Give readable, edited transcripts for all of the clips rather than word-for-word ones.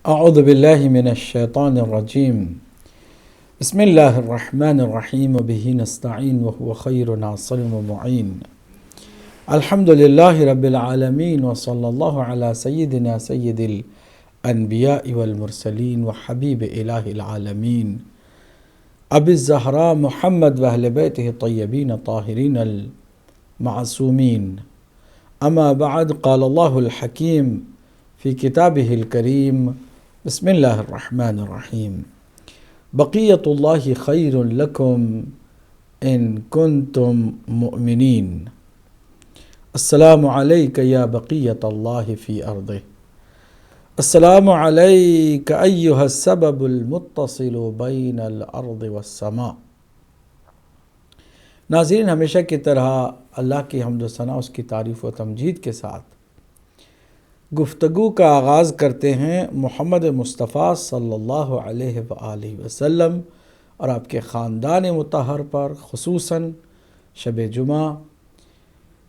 اعوذ باللہ من الشیطان الرجیم بسم اللہ الرحمن الرحیم وبہ نستعین وهو خیر ناصر ومعین الحمد للہ رب العالمین وصلی اللہ علی سیدنا سید الانبیاء والمرسلین وحبیب الہ العالمین ابی الزہراء محمد واہل بیتہ الطیبین الطاہرین المعصومین اما بعد قال اللہ الحکیم فی کتابہ الکریم بسم اللہ الرحمن الرحیم بقیت اللہ خیر لکم ان کنتم مؤمنین السلام علیک یا بقیت اللہ فی ارضہ السلام علیک ایہا السبب المتصل بین الارض والسماء۔ ناظرین، ہمیشہ کی طرح اللہ کی حمد و ثنا، اس کی تعریف و تمجید کے ساتھ گفتگو کا آغاز کرتے ہیں محمد مصطفیٰ صلی اللہ علیہ وآلہ وسلم اور آپ کے خاندان مطہر پر، خصوصاً شب جمعہ،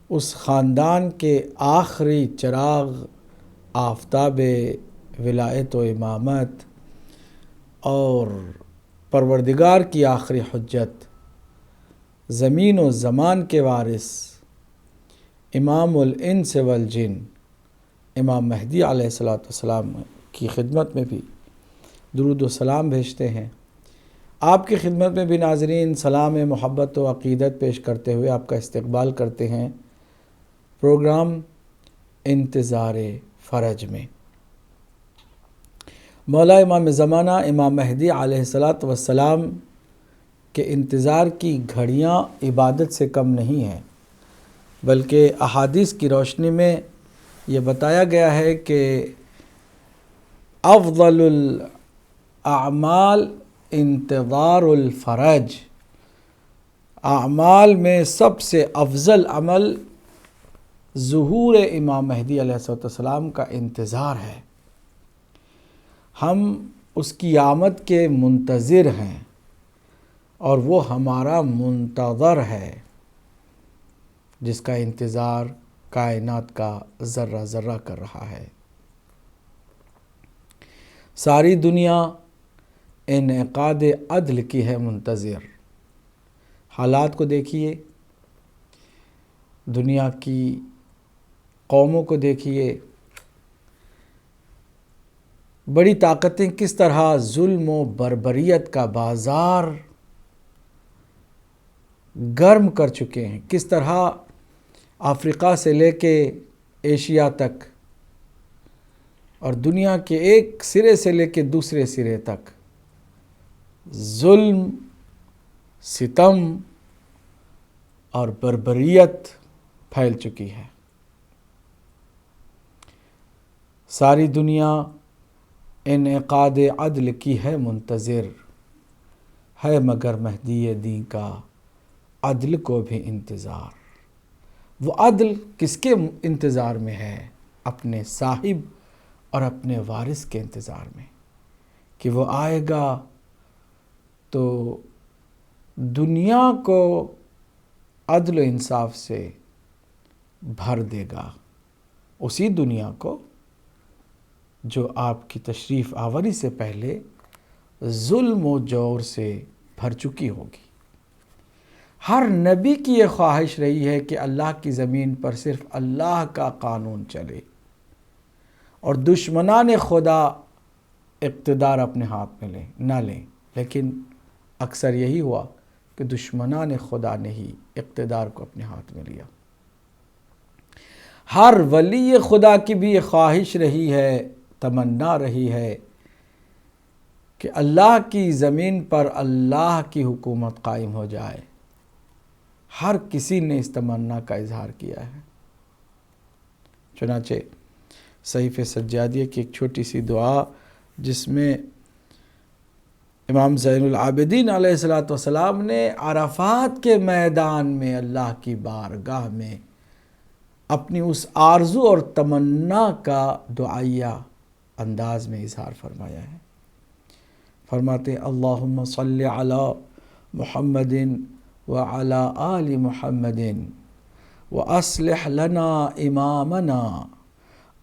اس خاندان کے آخری چراغ، آفتاب ولایت و امامت اور پروردگار کی آخری حجت، زمین و زمان کے وارث، امام الانس والجن، امام مہدی علیہ السلام کی خدمت میں بھی درود و سلام بھیجتے ہیں۔ آپ کی خدمت میں بھی ناظرین سلام محبت و عقیدت پیش کرتے ہوئے آپ کا استقبال کرتے ہیں پروگرام انتظار فرج میں۔ مولا امام زمانہ امام مہدی علیہ السلام کے انتظار کی گھڑیاں عبادت سے کم نہیں ہیں، بلکہ احادیث کی روشنی میں یہ بتایا گیا ہے کہ افضل الاعمال انتظار الفرج، اعمال میں سب سے افضل عمل ظہور امام مہدی علیہ السلام کا انتظار ہے۔ ہم اس کی آمد کے منتظر ہیں اور وہ ہمارا منتظر ہے، جس کا انتظار کائنات کا ذرہ ذرہ کر رہا ہے۔ ساری دنیا انعقاد عدل کی ہے منتظر۔ حالات کو دیکھیے، دنیا کی قوموں کو دیکھیے، بڑی طاقتیں کس طرح ظلم و بربریت کا بازار گرم کر چکے ہیں، کس طرح افریقہ سے لے کے ایشیا تک اور دنیا کے ایک سرے سے لے کے دوسرے سرے تک ظلم، ستم اور بربریت پھیل چکی ہے۔ ساری دنیا انعقاد عدل کی ہے منتظر، ہے مگر مہدی دین کا عدل کو بھی انتظار۔ وہ عدل کس کے انتظار میں ہے؟ اپنے صاحب اور اپنے وارث کے انتظار میں، کہ وہ آئے گا تو دنیا کو عدل و انصاف سے بھر دے گا، اسی دنیا کو جو آپ کی تشریف آوری سے پہلے ظلم و جور سے بھر چکی ہوگی۔ ہر نبی کی یہ خواہش رہی ہے کہ اللہ کی زمین پر صرف اللہ کا قانون چلے اور دشمنان خدا اقتدار اپنے ہاتھ میں نہ لیں، لیکن اکثر یہی ہوا کہ دشمنان خدا نے ہی اقتدار کو اپنے ہاتھ میں لیا۔ ہر ولی خدا کی بھی یہ خواہش رہی ہے، تمنا رہی ہے کہ اللہ کی زمین پر اللہ کی حکومت قائم ہو جائے۔ ہر کسی نے اس تمنا کا اظہار کیا ہے۔ چنانچہ صحیفہ سجادیہ کی ایک چھوٹی سی دعا، جس میں امام زین العابدین علیہ السلام نے عرفات کے میدان میں اللہ کی بارگاہ میں اپنی اس آرزو اور تمنا کا دعائیہ انداز میں اظہار فرمایا ہے۔ فرماتے ہیں اللہم صلی علی محمد وعلی آل محمد وَأَصْلِحْ لَنَا إِمَامَنَا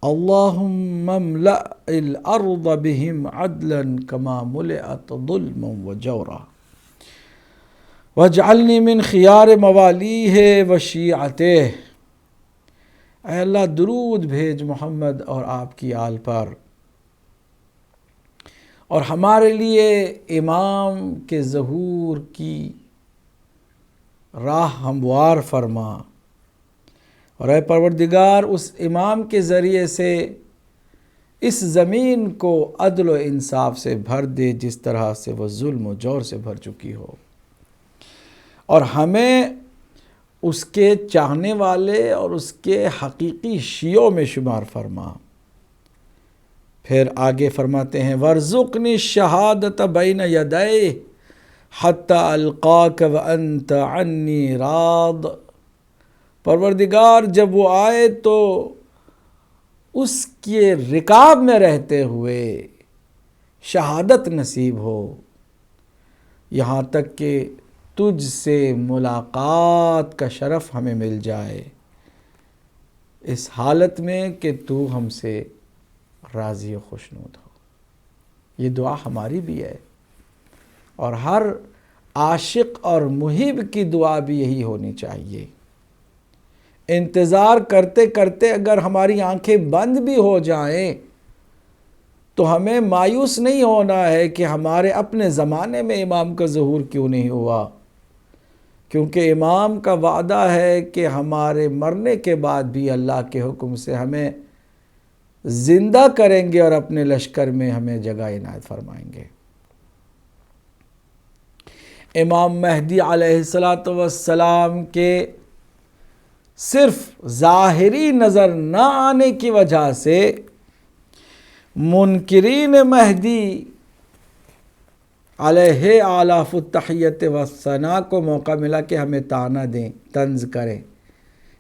اللہم املأ الارض بہم عدلا کما ملئت ظلما وجورا واجعلنی من خیار موالیہ وشیعتہ۔ اے اللہ درود بھیج محمد اور آپ کی آل پر، اور ہمارے لیے امام کے ظہور کی راہ ہموار فرما، اور اے پروردگار اس امام کے ذریعے سے اس زمین کو عدل و انصاف سے بھر دے جس طرح سے وہ ظلم و جور سے بھر چکی ہو، اور ہمیں اس کے چاہنے والے اور اس کے حقیقی شیعوں میں شمار فرما۔ پھر آگے فرماتے ہیں وَارْزُقْنِي الشَّهَادَةَ بَيْنَ يَدَيْهِ حَتَّى أَلْقَاكَ وَأَنْتَ عَنِّي رَاضٍ۔ پروردگار جب وہ آئے تو اس کے رکاب میں رہتے ہوئے شہادت نصیب ہو، یہاں تک کہ تجھ سے ملاقات کا شرف ہمیں مل جائے، اس حالت میں کہ تو ہم سے راضی و خوشنود ہو۔ یہ دعا ہماری بھی ہے، اور ہر عاشق اور محب کی دعا بھی یہی ہونی چاہیے۔ انتظار کرتے کرتے اگر ہماری آنکھیں بند بھی ہو جائیں تو ہمیں مایوس نہیں ہونا ہے کہ ہمارے اپنے زمانے میں امام کا ظہور کیوں نہیں ہوا، کیونکہ امام کا وعدہ ہے کہ ہمارے مرنے کے بعد بھی اللہ کے حکم سے ہمیں زندہ کریں گے اور اپنے لشکر میں ہمیں جگہ عنایت فرمائیں گے۔ امام مہدی علیہ السلام کے صرف ظاہری نظر نہ آنے کی وجہ سے منکرین مہدی علیہ آلاف التحیت والثناء کو موقع ملا کہ ہمیں طعنہ دیں، طنز کریں۔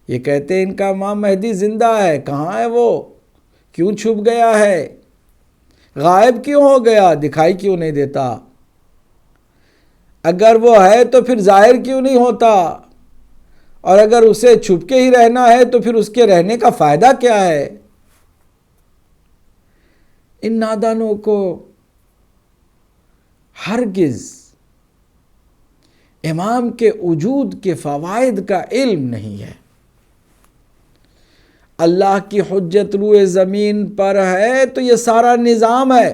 یہ کہتے ہیں ان کا امام مہدی زندہ ہے، کہاں ہے وہ، کیوں چھپ گیا ہے، غائب کیوں ہو گیا، دکھائی کیوں نہیں دیتا، اگر وہ ہے تو پھر ظاہر کیوں نہیں ہوتا، اور اگر اسے چھپ کے ہی رہنا ہے تو پھر اس کے رہنے کا فائدہ کیا ہے۔ ان نادانوں کو ہرگز امام کے وجود کے فوائد کا علم نہیں ہے۔ اللہ کی حجت روئے زمین پر ہے تو یہ سارا نظام ہے،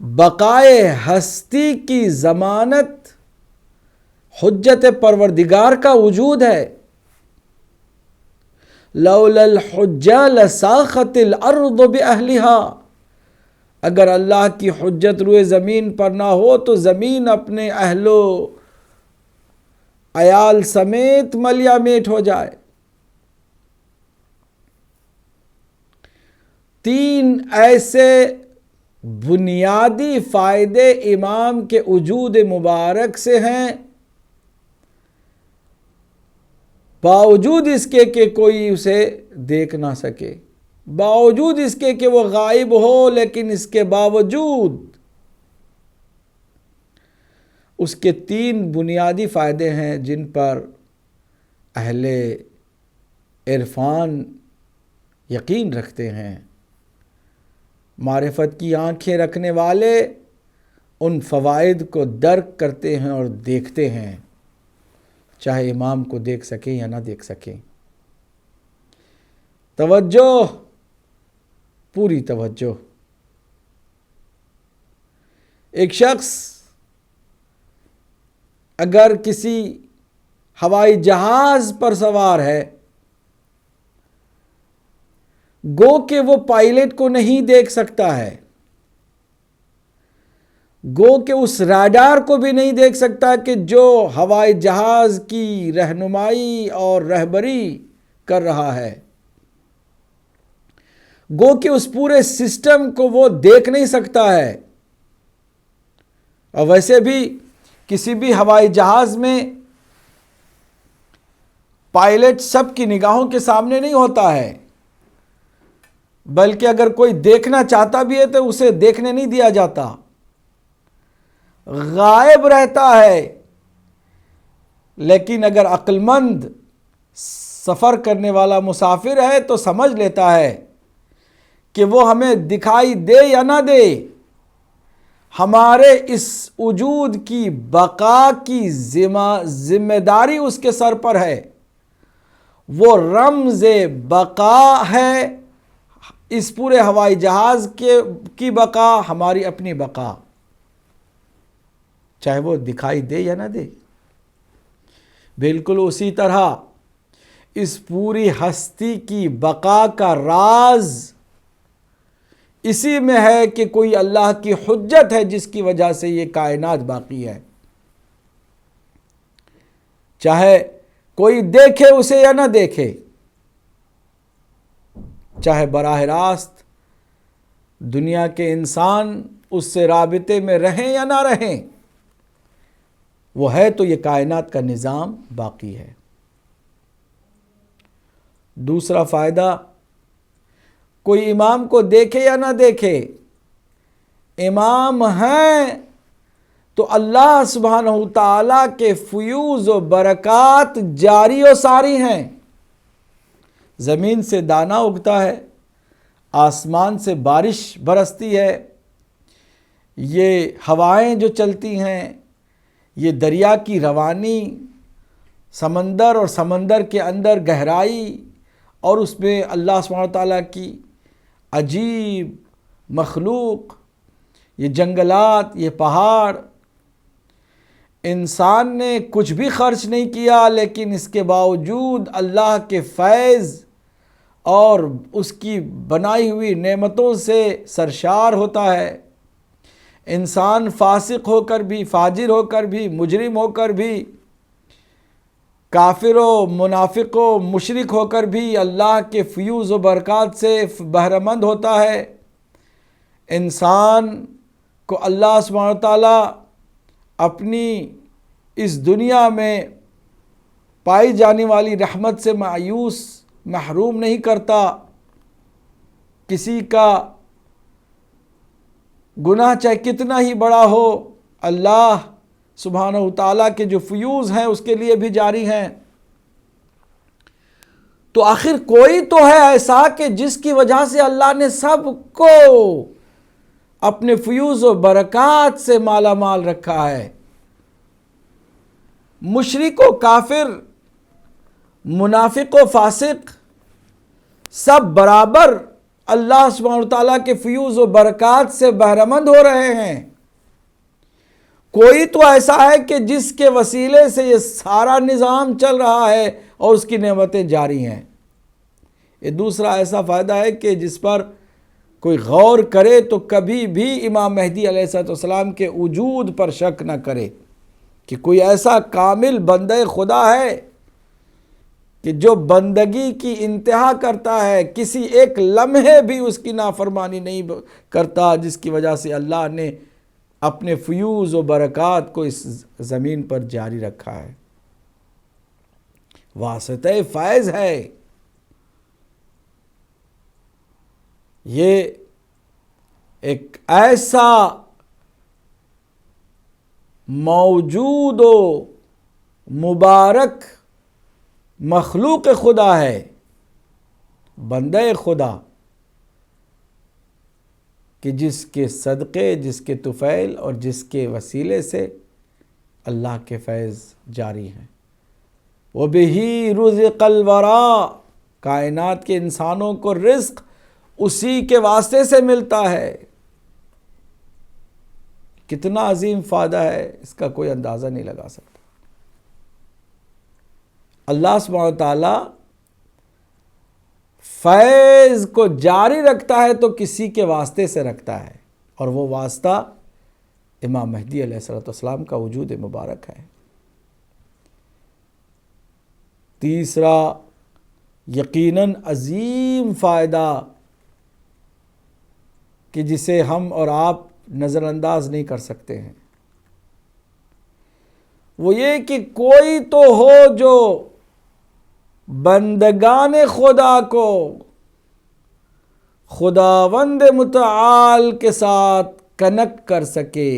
بقائے ہستی کی ضمانت حجت پروردگار کا وجود ہے۔ لولا الحجہ لساخت الارض باہلہا، اگر اللہ کی حجت روئے زمین پر نہ ہو تو زمین اپنے اہل و عیال سمیت ملیا میٹ ہو جائے۔ 3 ایسے بنیادی فائدے امام کے وجود مبارک سے ہیں، باوجود اس کے کہ کوئی اسے دیکھ نہ سکے، باوجود اس کے کہ وہ غائب ہو، لیکن اس کے باوجود اس کے 3 بنیادی فائدے ہیں جن پر اہل عرفان یقین رکھتے ہیں۔ معرفت کی آنکھیں رکھنے والے ان فوائد کو درک کرتے ہیں اور دیکھتے ہیں، چاہے امام کو دیکھ سکیں یا نہ دیکھ سکیں۔ توجہ، پوری توجہ۔ ایک شخص اگر کسی ہوائی جہاز پر سوار ہے، گو کہ وہ پائلٹ کو نہیں دیکھ سکتا ہے، گو کہ اس راڈار کو بھی نہیں دیکھ سکتا کہ جو ہوائی جہاز کی رہنمائی اور رہبری کر رہا ہے، گو کہ اس پورے سسٹم کو وہ دیکھ نہیں سکتا ہے۔ اور ویسے بھی کسی بھی ہوائی جہاز میں پائلٹ سب کی نگاہوں کے سامنے نہیں ہوتا ہے، بلکہ اگر کوئی دیکھنا چاہتا بھی ہے تو اسے دیکھنے نہیں دیا جاتا، غائب رہتا ہے۔ لیکن اگر عقل مند سفر کرنے والا مسافر ہے تو سمجھ لیتا ہے کہ وہ ہمیں دکھائی دے یا نہ دے، ہمارے اس وجود کی بقا کی ذمہ داری اس کے سر پر ہے۔ وہ رمز بقا ہے، اس پورے ہوائی جہاز کی بقا ہماری اپنی بقا، چاہے وہ دکھائی دے یا نہ دے۔ بالکل اسی طرح اس پوری ہستی کی بقا کا راز اسی میں ہے کہ کوئی اللہ کی حجت ہے جس کی وجہ سے یہ کائنات باقی ہے، چاہے کوئی دیکھے اسے یا نہ دیکھے، چاہے براہ راست دنیا کے انسان اس سے رابطے میں رہیں یا نہ رہیں، وہ ہے تو یہ کائنات کا نظام باقی ہے۔ دوسرا فائدہ، کوئی امام کو دیکھے یا نہ دیکھے، امام ہیں تو اللہ سبحانہ تعالیٰ کے فیوز و برکات جاری و ساری ہیں۔ زمین سے دانہ اگتا ہے، آسمان سے بارش برستی ہے، یہ ہوائیں جو چلتی ہیں، یہ دریا کی روانی، سمندر اور سمندر کے اندر گہرائی، اور اس میں اللہ سبحانہ تعالیٰ کی عجیب مخلوق، یہ جنگلات، یہ پہاڑ، انسان نے کچھ بھی خرچ نہیں کیا لیکن اس کے باوجود اللہ کے فیض اور اس کی بنائی ہوئی نعمتوں سے سرشار ہوتا ہے۔ انسان فاسق ہو کر بھی، فاجر ہو کر بھی، مجرم ہو کر بھی، کافر و منافق و مشرک ہو کر بھی اللہ کے فیوز و برکات سے بہرہ مند ہوتا ہے۔ انسان کو اللہ سبحانہ تعالیٰ اپنی اس دنیا میں پائی جانے والی رحمت سے مایوس محروم نہیں کرتا۔ کسی کا گناہ چاہے کتنا ہی بڑا ہو، اللہ سبحانہ تعالیٰ کے جو فیوز ہیں اس کے لیے بھی جاری ہیں۔ تو آخر کوئی تو ہے ایسا کہ جس کی وجہ سے اللہ نے سب کو اپنے فیوز و برکات سے مالا مال رکھا ہے۔ مشرک و کافر، منافق و فاسق، سب برابر اللہ سبحانہ تعالیٰ کے فیوز و برکات سے بہرہ مند ہو رہے ہیں۔ کوئی تو ایسا ہے کہ جس کے وسیلے سے یہ سارا نظام چل رہا ہے اور اس کی نعمتیں جاری ہیں۔ یہ دوسرا ایسا فائدہ ہے کہ جس پر کوئی غور کرے تو کبھی بھی امام مہدی علیہ السلام کے وجود پر شک نہ کرے کہ کوئی ایسا کامل بندہ خدا ہے کہ جو بندگی کی انتہا کرتا ہے، کسی ایک لمحے بھی اس کی نافرمانی نہیں کرتا، جس کی وجہ سے اللہ نے اپنے فیوز و برکات کو اس زمین پر جاری رکھا ہے۔ واسطہ فیض ہے یہ، ایک ایسا موجود و مبارک مخلوق خدا ہے، بندہ خدا، کہ جس کے صدقے، جس کے طفیل اور جس کے وسیلے سے اللہ کے فیض جاری ہیں۔ وَبِهِ رُزِقَ الْوَرَىٰ، کائنات کے انسانوں کو رزق اسی کے واسطے سے ملتا ہے۔ کتنا عظیم فائدہ ہے، اس کا کوئی اندازہ نہیں لگا سکتا۔ اللہ سبحانہ تعالیٰ فیض کو جاری رکھتا ہے تو کسی کے واسطے سے رکھتا ہے، اور وہ واسطہ امام مہدی علیہ السلام کا وجود مبارک ہے۔ تیسرا یقیناً عظیم فائدہ کہ جسے ہم اور آپ نظر انداز نہیں کر سکتے ہیں، وہ یہ کہ کوئی تو ہو جو بندگان خدا کو خداوند متعال کے ساتھ کنیکٹ کر سکے،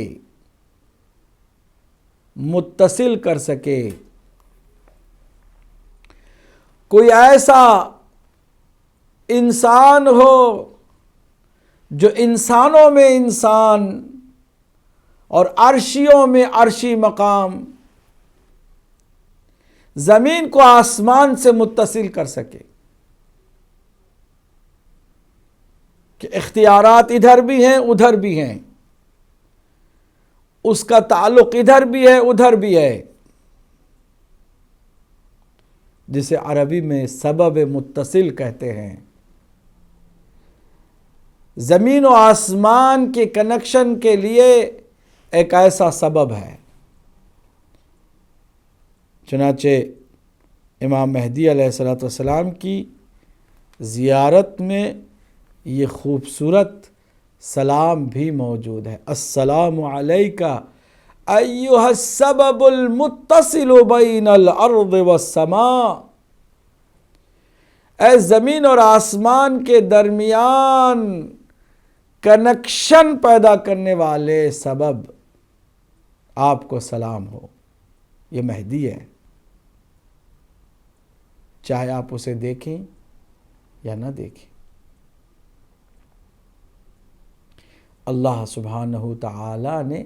متصل کر سکے۔ کوئی ایسا انسان ہو جو انسانوں میں انسان اور عرشیوں میں عرشی مقام، زمین کو آسمان سے متصل کر سکے، کہ اختیارات ادھر بھی ہیں ادھر بھی ہیں، اس کا تعلق ادھر بھی ہے ادھر بھی ہے، جسے عربی میں سبب متصل کہتے ہیں۔ زمین و آسمان کے کنیکشن کے لیے ایک ایسا سبب ہے۔ چنانچہ امام مہدی علیہ السلام کی زیارت میں یہ خوبصورت سلام بھی موجود ہے۔ السلام علیکہ ایھا السبب المتصل بین الارض والسماء، اے زمین اور آسمان کے درمیان کنیکشن پیدا کرنے والے سبب، آپ کو سلام ہو۔ یہ مہدی ہے، چاہے آپ اسے دیکھیں یا نہ دیکھیں۔ اللہ سبحانہ تعالی نے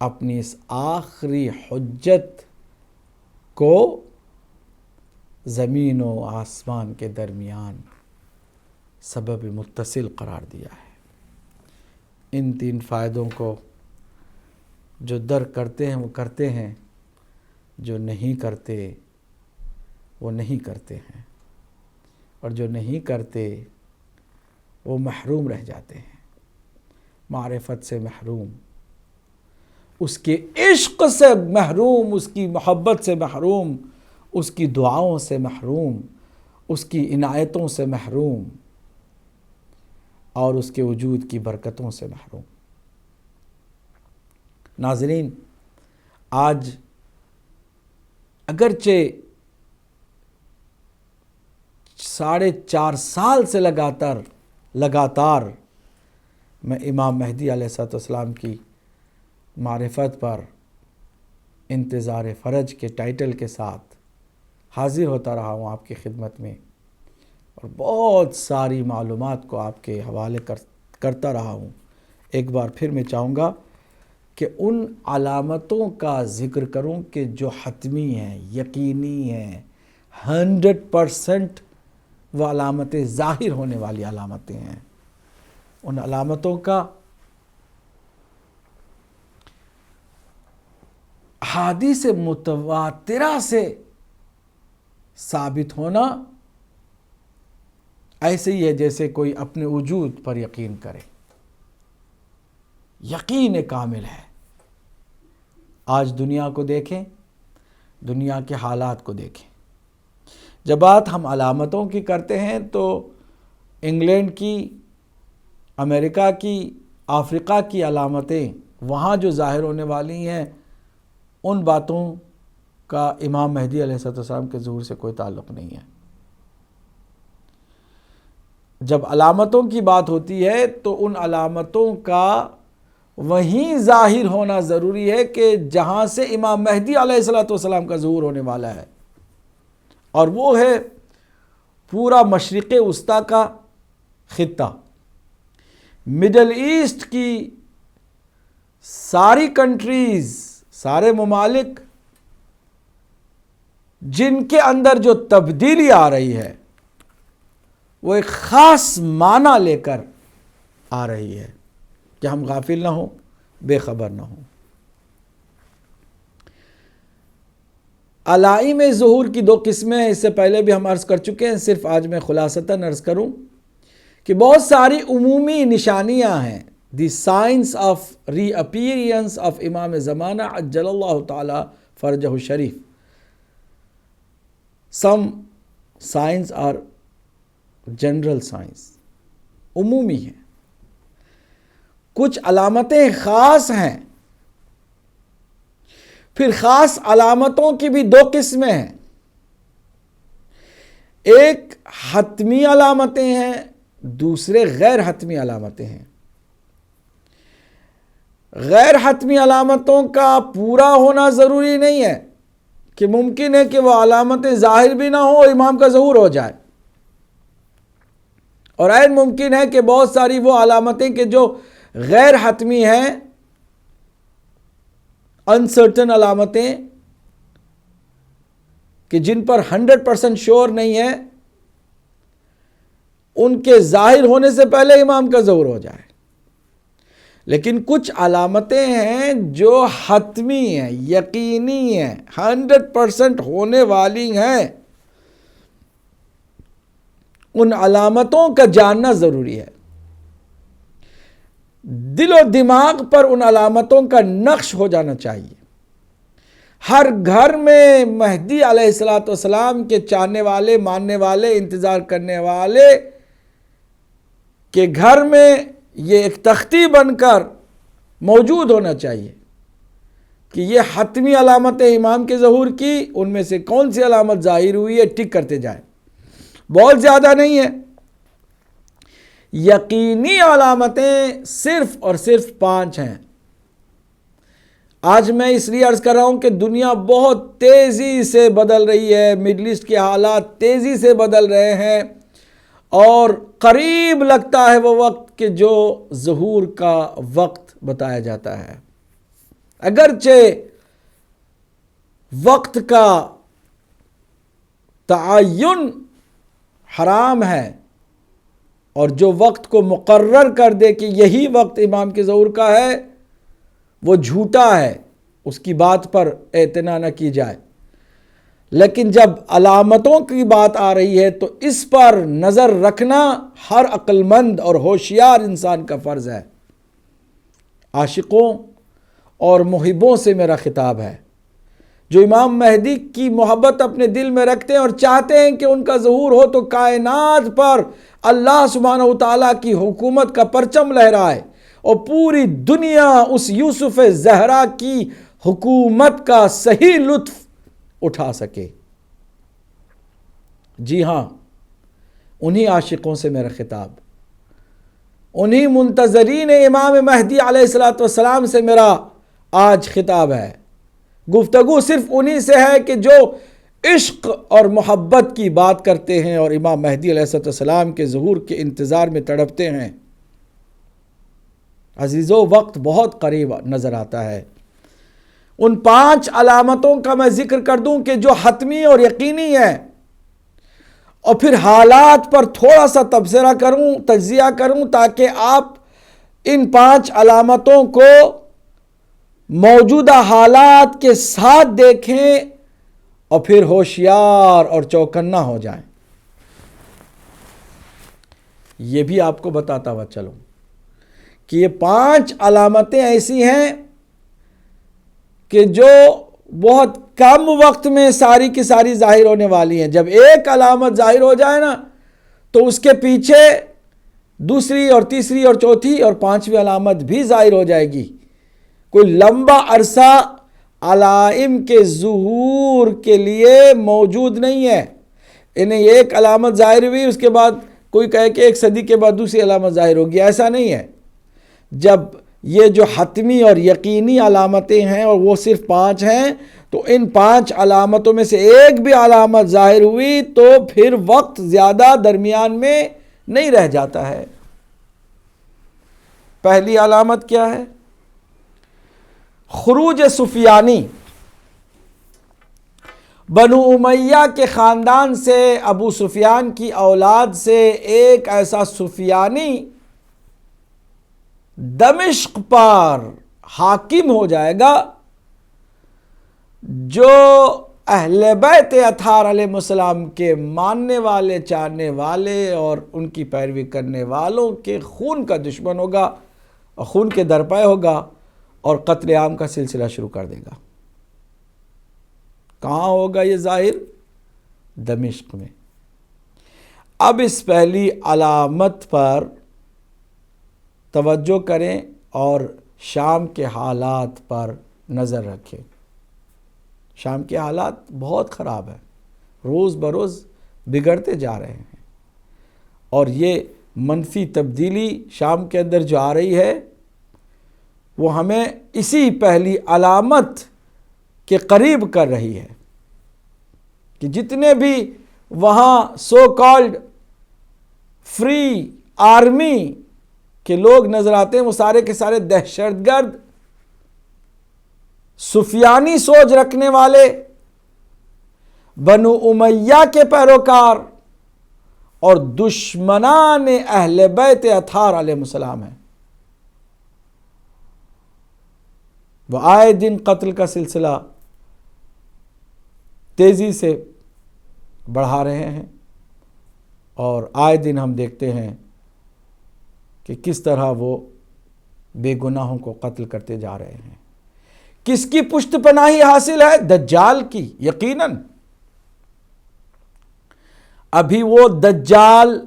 اپنی اس آخری حجت کو زمین و آسمان کے درمیان سبب متصل قرار دیا ہے۔ ان تین فائدوں کو جو درک کرتے ہیں وہ کرتے ہیں، جو نہیں کرتے وہ نہیں کرتے ہیں، اور جو نہیں کرتے وہ محروم رہ جاتے ہیں، معرفت سے محروم، اس کے عشق سے محروم، اس کی محبت سے محروم، اس کی دعاؤں سے محروم، اس کی عنایتوں سے محروم، اور اس کے وجود کی برکتوں سے محروم۔ ناظرین، آج اگرچہ 4.5 سال سے لگاتار میں امام مہدی علیہ السلام کی معرفت پر انتظار فرج کے ٹائٹل کے ساتھ حاضر ہوتا رہا ہوں آپ کی خدمت میں، اور بہت ساری معلومات کو آپ کے حوالے کرتا رہا ہوں۔ ایک بار پھر میں چاہوں گا کہ ان علامتوں کا ذکر کروں کہ جو حتمی ہیں، یقینی ہیں، 100% وہ علامتیں ظاہر ہونے والی علامتیں ہیں۔ ان علامتوں کا احادیث متواترہ سے ثابت ہونا ایسے ہی ہے جیسے کوئی اپنے وجود پر یقین کرے۔ یقین کامل ہے۔ آج دنیا کو دیکھیں، دنیا کے حالات کو دیکھیں۔ جب بات ہم علامتوں کی کرتے ہیں تو انگلینڈ کی، امریکہ کی، افریقہ کی علامتیں وہاں جو ظاہر ہونے والی ہیں، ان باتوں کا امام مہدی علیہ السلام کے ظہور سے کوئی تعلق نہیں ہے۔ جب علامتوں کی بات ہوتی ہے تو ان علامتوں کا وہیں ظاہر ہونا ضروری ہے کہ جہاں سے امام مہدی علیہ السلام کا ظہور ہونے والا ہے، اور وہ ہے پورا مشرق وسطیٰ کا خطہ، مڈل ایسٹ کی ساری کنٹریز، سارے ممالک جن کے اندر جو تبدیلی آ رہی ہے وہ ایک خاص معنی لے کر آ رہی ہے، کہ ہم غافل نہ ہوں، بے خبر نہ ہوں۔ علائم ظہور کی 2 قسمیں ہیں، اس سے پہلے بھی ہم عرض کر چکے ہیں، صرف آج میں خلاصتاً عرض کروں کہ بہت ساری عمومی نشانیاں ہیں۔ دی سائنس آف ری اپیرینس آف امام زمانہ عجل اللہ تعالی فرجہ الشریف۔ سم سائنس آر جنرل سائنس، عمومی ہیں۔ کچھ علامتیں خاص ہیں۔ پھر خاص علامتوں کی بھی 2 قسمیں ہیں، ایک حتمی علامتیں ہیں، دوسرے غیر حتمی علامتیں ہیں۔ غیر حتمی علامتوں کا پورا ہونا ضروری نہیں ہے کہ ممکن ہے کہ وہ علامتیں ظاہر بھی نہ ہو، امام کا ظہور ہو جائے، اور عین ممکن ہے کہ بہت ساری وہ علامتیں کہ جو غیر حتمی ہیں، انسرٹن علامتیں کہ جن پر 100% شور نہیں ہے، ان کے ظاہر ہونے سے پہلے امام کا ظہور ہو جائے۔ لیکن کچھ علامتیں ہیں جو حتمی ہیں، یقینی ہیں، 100% ہونے والی ہیں، ان علامتوں کا جاننا ضروری ہے۔ دل و دماغ پر ان علامتوں کا نقش ہو جانا چاہیے۔ ہر گھر میں مہدی علیہ السلام کے چاہنے والے، ماننے والے، انتظار کرنے والے کے گھر میں یہ ایک تختی بن کر موجود ہونا چاہیے کہ یہ حتمی علامت امام کے ظہور کی، ان میں سے کون سی علامت ظاہر ہوئی ہے، ٹک کرتے جائیں۔ بہت زیادہ نہیں ہے، یقینی علامتیں صرف اور صرف 5 ہیں۔ آج میں اس لیے عرض کر رہا ہوں کہ دنیا بہت تیزی سے بدل رہی ہے، مڈل ایسٹ کے حالات تیزی سے بدل رہے ہیں، اور قریب لگتا ہے وہ وقت کہ جو ظہور کا وقت بتایا جاتا ہے۔ اگرچہ وقت کا تعین حرام ہے، اور جو وقت کو مقرر کر دے کہ یہی وقت امام کے ظہور کا ہے وہ جھوٹا ہے، اس کی بات پر اعتنا نہ کی جائے۔ لیکن جب علامتوں کی بات آ رہی ہے تو اس پر نظر رکھنا ہر عقل مند اور ہوشیار انسان کا فرض ہے۔ عاشقوں اور محبوں سے میرا خطاب ہے، جو امام مہدی کی محبت اپنے دل میں رکھتے ہیں اور چاہتے ہیں کہ ان کا ظہور ہو تو کائنات پر اللہ سبحانہ وتعالیٰ کی حکومت کا پرچم لہرائے اور پوری دنیا اس یوسف زہرا کی حکومت کا صحیح لطف اٹھا سکے۔ جی ہاں، انہی عاشقوں سے میرا خطاب، انہی منتظرین امام مہدی علیہ السلام سے میرا آج خطاب ہے۔ گفتگو صرف انہی سے ہے کہ جو عشق اور محبت کی بات کرتے ہیں اور امام مہدی علیہ السلام کے ظہور کے انتظار میں تڑپتے ہیں۔ عزیزو، وقت بہت قریب نظر آتا ہے۔ ان 5 علامتوں کا میں ذکر کر دوں کہ جو حتمی اور یقینی ہیں، اور پھر حالات پر تھوڑا سا تبصرہ کروں، تجزیہ کروں، تاکہ آپ ان 5 علامتوں کو موجودہ حالات کے ساتھ دیکھیں اور پھر ہوشیار اور چوکنا ہو جائیں۔ یہ بھی آپ کو بتاتا ہوا چلوں کہ یہ 5 علامتیں ایسی ہیں کہ جو بہت کم وقت میں ساری کی ساری ظاہر ہونے والی ہیں۔ جب ایک علامت ظاہر ہو جائے نا تو اس کے پیچھے دوسری اور تیسری اور چوتھی اور 5ویں علامت بھی ظاہر ہو جائے گی۔ کوئی لمبا عرصہ علائم کے ظہور کے لیے موجود نہیں ہے۔ انہیں ایک علامت ظاہر ہوئی، اس کے بعد کوئی کہے کہ 1 صدی کے بعد دوسری علامت ظاہر ہوگی، ایسا نہیں ہے۔ جب یہ جو حتمی اور یقینی علامتیں ہیں اور وہ صرف 5 ہیں، تو ان 5 علامتوں میں سے ایک بھی علامت ظاہر ہوئی تو پھر وقت زیادہ درمیان میں نہیں رہ جاتا ہے۔ پہلی علامت کیا ہے؟ خروج سفیانی۔ بنو امیہ کے خاندان سے، ابو سفیان کی اولاد سے ایک ایسا سفیانی دمشق پر حاکم ہو جائے گا جو اہل بیت اطہار علیہ السلام کے ماننے والے، چاہنے والے اور ان کی پیروی کرنے والوں کے خون کا دشمن ہوگا اور خون کے درپے ہوگا اور قتل عام کا سلسلہ شروع کر دے گا۔ کہاں ہوگا یہ ظاہر؟ دمشق میں۔ اب اس پہلی علامت پر توجہ کریں اور شام کے حالات پر نظر رکھیں۔ شام کے حالات بہت خراب ہیں، روز بروز بگڑتے جا رہے ہیں، اور یہ منفی تبدیلی شام کے اندر جو آ رہی ہے وہ ہمیں اسی پہلی علامت کے قریب کر رہی ہے۔ کہ جتنے بھی وہاں سو کالڈ فری آرمی کے لوگ نظر آتے ہیں وہ سارے کے سارے دہشت گرد، سفیانی سوچ رکھنے والے، بنو امیہ کے پیروکار اور دشمنان اہل بیت اطہار علیہ السلام ہیں۔ وہ آئے دن قتل کا سلسلہ تیزی سے بڑھا رہے ہیں، اور آئے دن ہم دیکھتے ہیں کہ کس طرح وہ بے گناہوں کو قتل کرتے جا رہے ہیں۔ کس کی پشت پناہی حاصل ہے؟ دجال کی، یقیناً۔ ابھی وہ دجال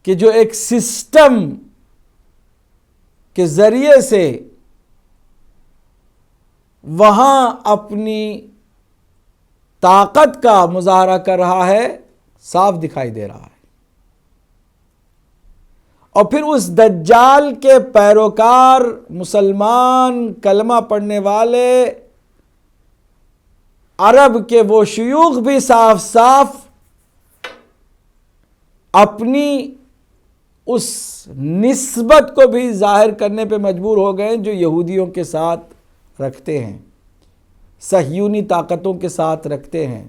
کہ جو ایک سسٹم کے ذریعے سے وہاں اپنی طاقت کا مظاہرہ کر رہا ہے، صاف دکھائی دے رہا ہے۔ اور پھر اس دجال کے پیروکار مسلمان کلمہ پڑھنے والے عرب کے وہ شیوخ بھی صاف صاف اپنی اس نسبت کو بھی ظاہر کرنے پہ مجبور ہو گئے جو یہودیوں کے ساتھ رکھتے ہیں، صہیونی طاقتوں کے ساتھ رکھتے ہیں۔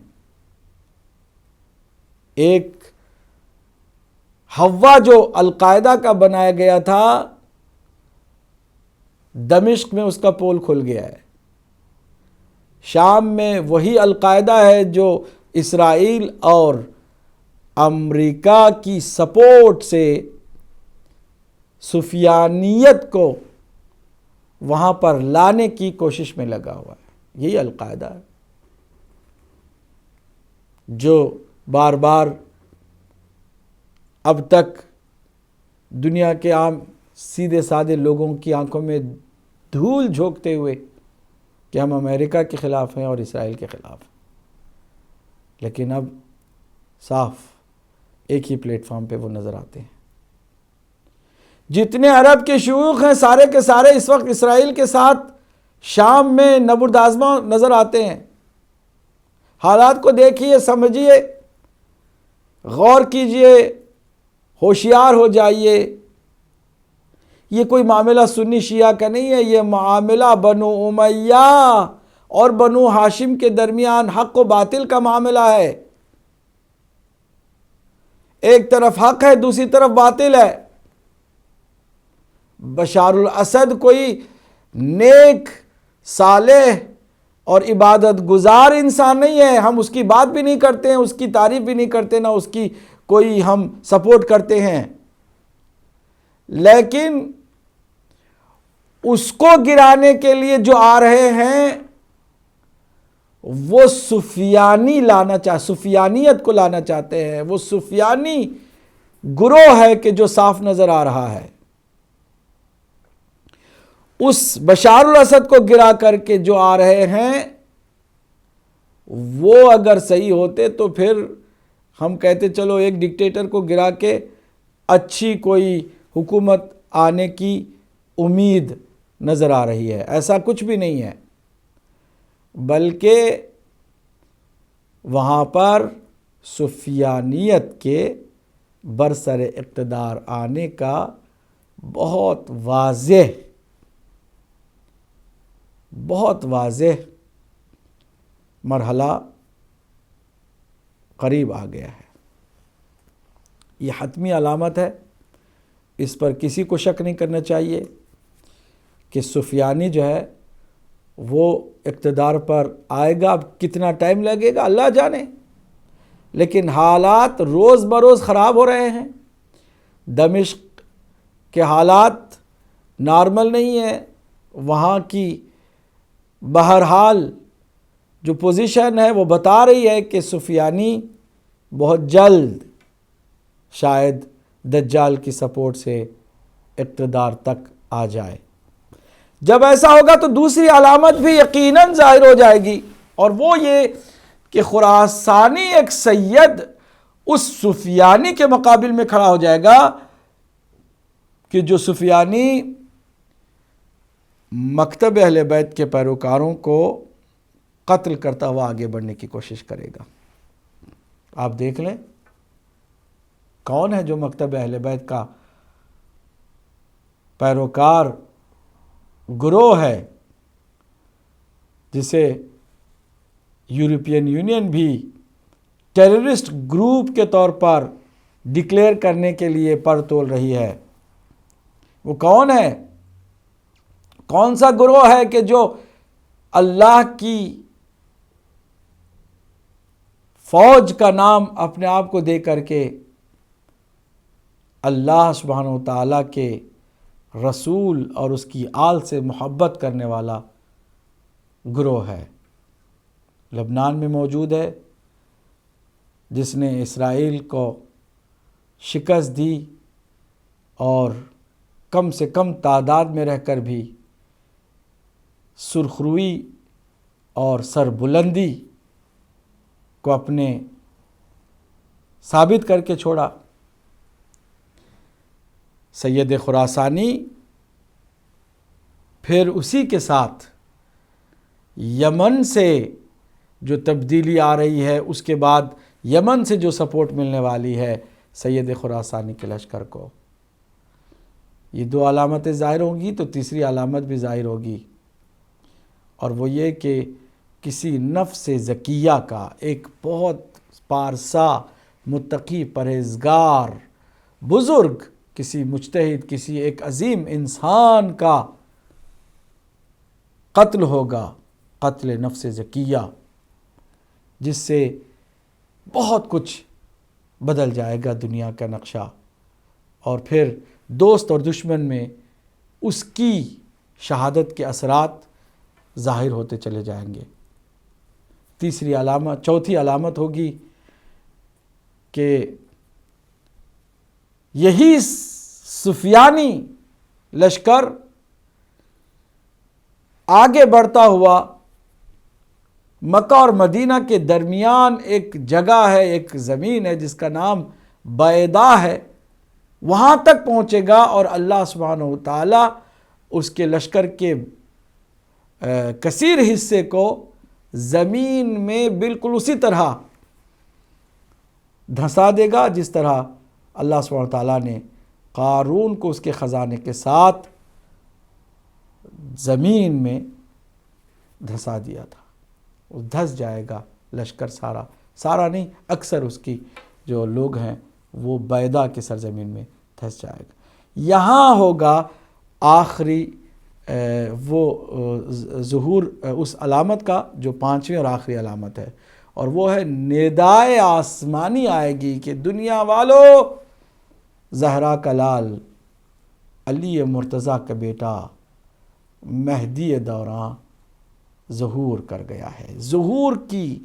ایک ہوا جو القاعدہ کا بنایا گیا تھا، دمشق میں اس کا پول کھل گیا ہے۔ شام میں وہی القاعدہ ہے جو اسرائیل اور امریکہ کی سپورٹ سے سفیانیت کو وہاں پر لانے کی کوشش میں لگا ہوا ہے۔ یہی القاعدہ ہے جو بار بار اب تک دنیا کے عام سیدھے سادے لوگوں کی آنکھوں میں دھول جھونکتے ہوئے کہ ہم امریکہ کے خلاف ہیں اور اسرائیل کے خلاف ہیں، لیکن اب صاف ایک ہی پلیٹ فارم پہ وہ نظر آتے ہیں۔ جتنے عرب کے شیوخ ہیں سارے کے سارے اس وقت اسرائیل کے ساتھ شام میں نبرد آزما نظر آتے ہیں۔ حالات کو دیکھیے، سمجھیے، غور کیجئے، ہوشیار ہو جائیے۔ یہ کوئی معاملہ سنی شیعہ کا نہیں ہے، یہ معاملہ بنو امیہ اور بنو ہاشم کے درمیان حق و باطل کا معاملہ ہے۔ ایک طرف حق ہے، دوسری طرف باطل ہے۔ بشار الاسد کوئی نیک، صالح اور عبادت گزار انسان نہیں ہے، ہم اس کی بات بھی نہیں کرتے ہیں، اس کی تعریف بھی نہیں کرتے، نہ اس کی کوئی ہم سپورٹ کرتے ہیں، لیکن اس کو گرانے کے لیے جو آ رہے ہیں وہ سفیانیت کو لانا چاہتے ہیں۔ وہ سفیانی گروہ ہے کہ جو صاف نظر آ رہا ہے۔ اس بشار الاسد کو گرا کر کے جو آ رہے ہیں وہ اگر صحیح ہوتے تو پھر ہم کہتے چلو ایک ڈکٹیٹر کو گرا کے اچھی کوئی حکومت آنے کی امید نظر آ رہی ہے۔ ایسا کچھ بھی نہیں ہے، بلکہ وہاں پر سفیانیت کے برسر اقتدار آنے کا بہت واضح مرحلہ قریب آ گیا ہے۔ یہ حتمی علامت ہے، اس پر کسی کو شک نہیں کرنا چاہیے کہ سفیانی جو ہے وہ اقتدار پر آئے گا۔ اب کتنا ٹائم لگے گا اللہ جانے، لیکن حالات روز بروز خراب ہو رہے ہیں۔ دمشق کے حالات نارمل نہیں ہیں، وہاں کی بہرحال جو پوزیشن ہے وہ بتا رہی ہے کہ سفیانی بہت جلد شاید دجال کی سپورٹ سے اقتدار تک آ جائے۔ جب ایسا ہوگا تو دوسری علامت بھی یقیناً ظاہر ہو جائے گی، اور وہ یہ کہ خراسانی ایک سید اس سفیانی کے مقابل میں کھڑا ہو جائے گا کہ جو سفیانی مکتب اہل بیت کے پیروکاروں کو قتل کرتا ہوا آگے بڑھنے کی کوشش کرے گا۔ آپ دیکھ لیں کون ہے جو مکتب اہل بیت کا پیروکار گروہ ہے، جسے یورپین یونین بھی ٹیررسٹ گروپ کے طور پر ڈکلیئر کرنے کے لیے پر تول رہی ہے۔ وہ کون ہے؟ کون سا گروہ ہے کہ جو اللہ کی فوج کا نام اپنے آپ کو دے کر کے اللہ سبحانہ و تعالیٰ کے رسول اور اس کی آل سے محبت کرنے والا گروہ ہے؟ لبنان میں موجود ہے، جس نے اسرائیل کو شکست دی اور کم سے کم تعداد میں رہ کر بھی سرخروئی اور سربلندی کو اپنے ثابت کر کے چھوڑا۔ سید خراسانی پھر اسی کے ساتھ یمن سے جو تبدیلی آ رہی ہے، اس کے بعد یمن سے جو سپورٹ ملنے والی ہے سید خراسانی کے لشکر کو، یہ دو علامتیں ظاہر ہوں گی تو تیسری علامت بھی ظاہر ہوگی، اور وہ یہ کہ کسی نفس زکیہ کا، ایک بہت پارسا متقی پرہیزگار بزرگ، کسی مجتہد، کسی ایک عظیم انسان کا قتل ہوگا، قتل نفس زکیہ، جس سے بہت کچھ بدل جائے گا دنیا کا نقشہ، اور پھر دوست اور دشمن میں اس کی شہادت کے اثرات ظاہر ہوتے چلے جائیں گے۔ چوتھی علامت ہوگی کہ یہی سفیانی لشکر آگے بڑھتا ہوا مکہ اور مدینہ کے درمیان ایک جگہ ہے، ایک زمین ہے جس کا نام بیضا ہے، وہاں تک پہنچے گا، اور اللہ سبحانہ و تعالیٰ اس کے لشکر کے کثیر حصے کو زمین میں بالکل اسی طرح دھنسا دے گا جس طرح اللہ سبحانہ و تعالیٰ نے قارون کو اس کے خزانے کے ساتھ زمین میں دھنسا دیا تھا۔ وہ دھس جائے گا لشکر، سارا نہیں، اکثر اس کی جو لوگ ہیں وہ بیضا کی سرزمین میں دھس جائے گا۔ یہاں ہوگا آخری وہ ظہور اس علامت کا جو پانچویں اور آخری علامت ہے، اور وہ ہے ندائے آسمانی آئے گی کہ دنیا والو، زہرا کا لال، علی مرتضیٰ کا بیٹا مہدی دوراں ظہور کر گیا ہے۔ ظہور کی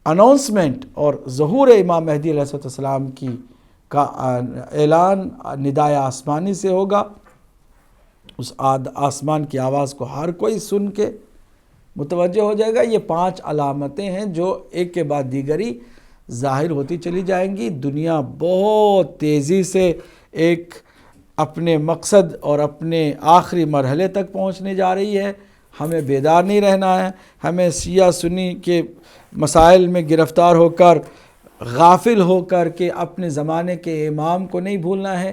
اناؤنسمنٹ اور ظہور امام مہدی علیہ السلام کا اعلان ندائے آسمانی سے ہوگا۔ اس آسمان کی آواز کو ہر کوئی سن کے متوجہ ہو جائے گا۔ یہ 5 علامتیں ہیں جو ایک کے بعد دیگری ظاہر ہوتی چلی جائیں گی۔ دنیا بہت تیزی سے ایک اپنے مقصد اور اپنے آخری مرحلے تک پہنچنے جا رہی ہے۔ ہمیں بیدار نہیں رہنا ہے، ہمیں شیعہ سنی کے مسائل میں گرفتار ہو کر، غافل ہو کر کے اپنے زمانے کے امام کو نہیں بھولنا ہے۔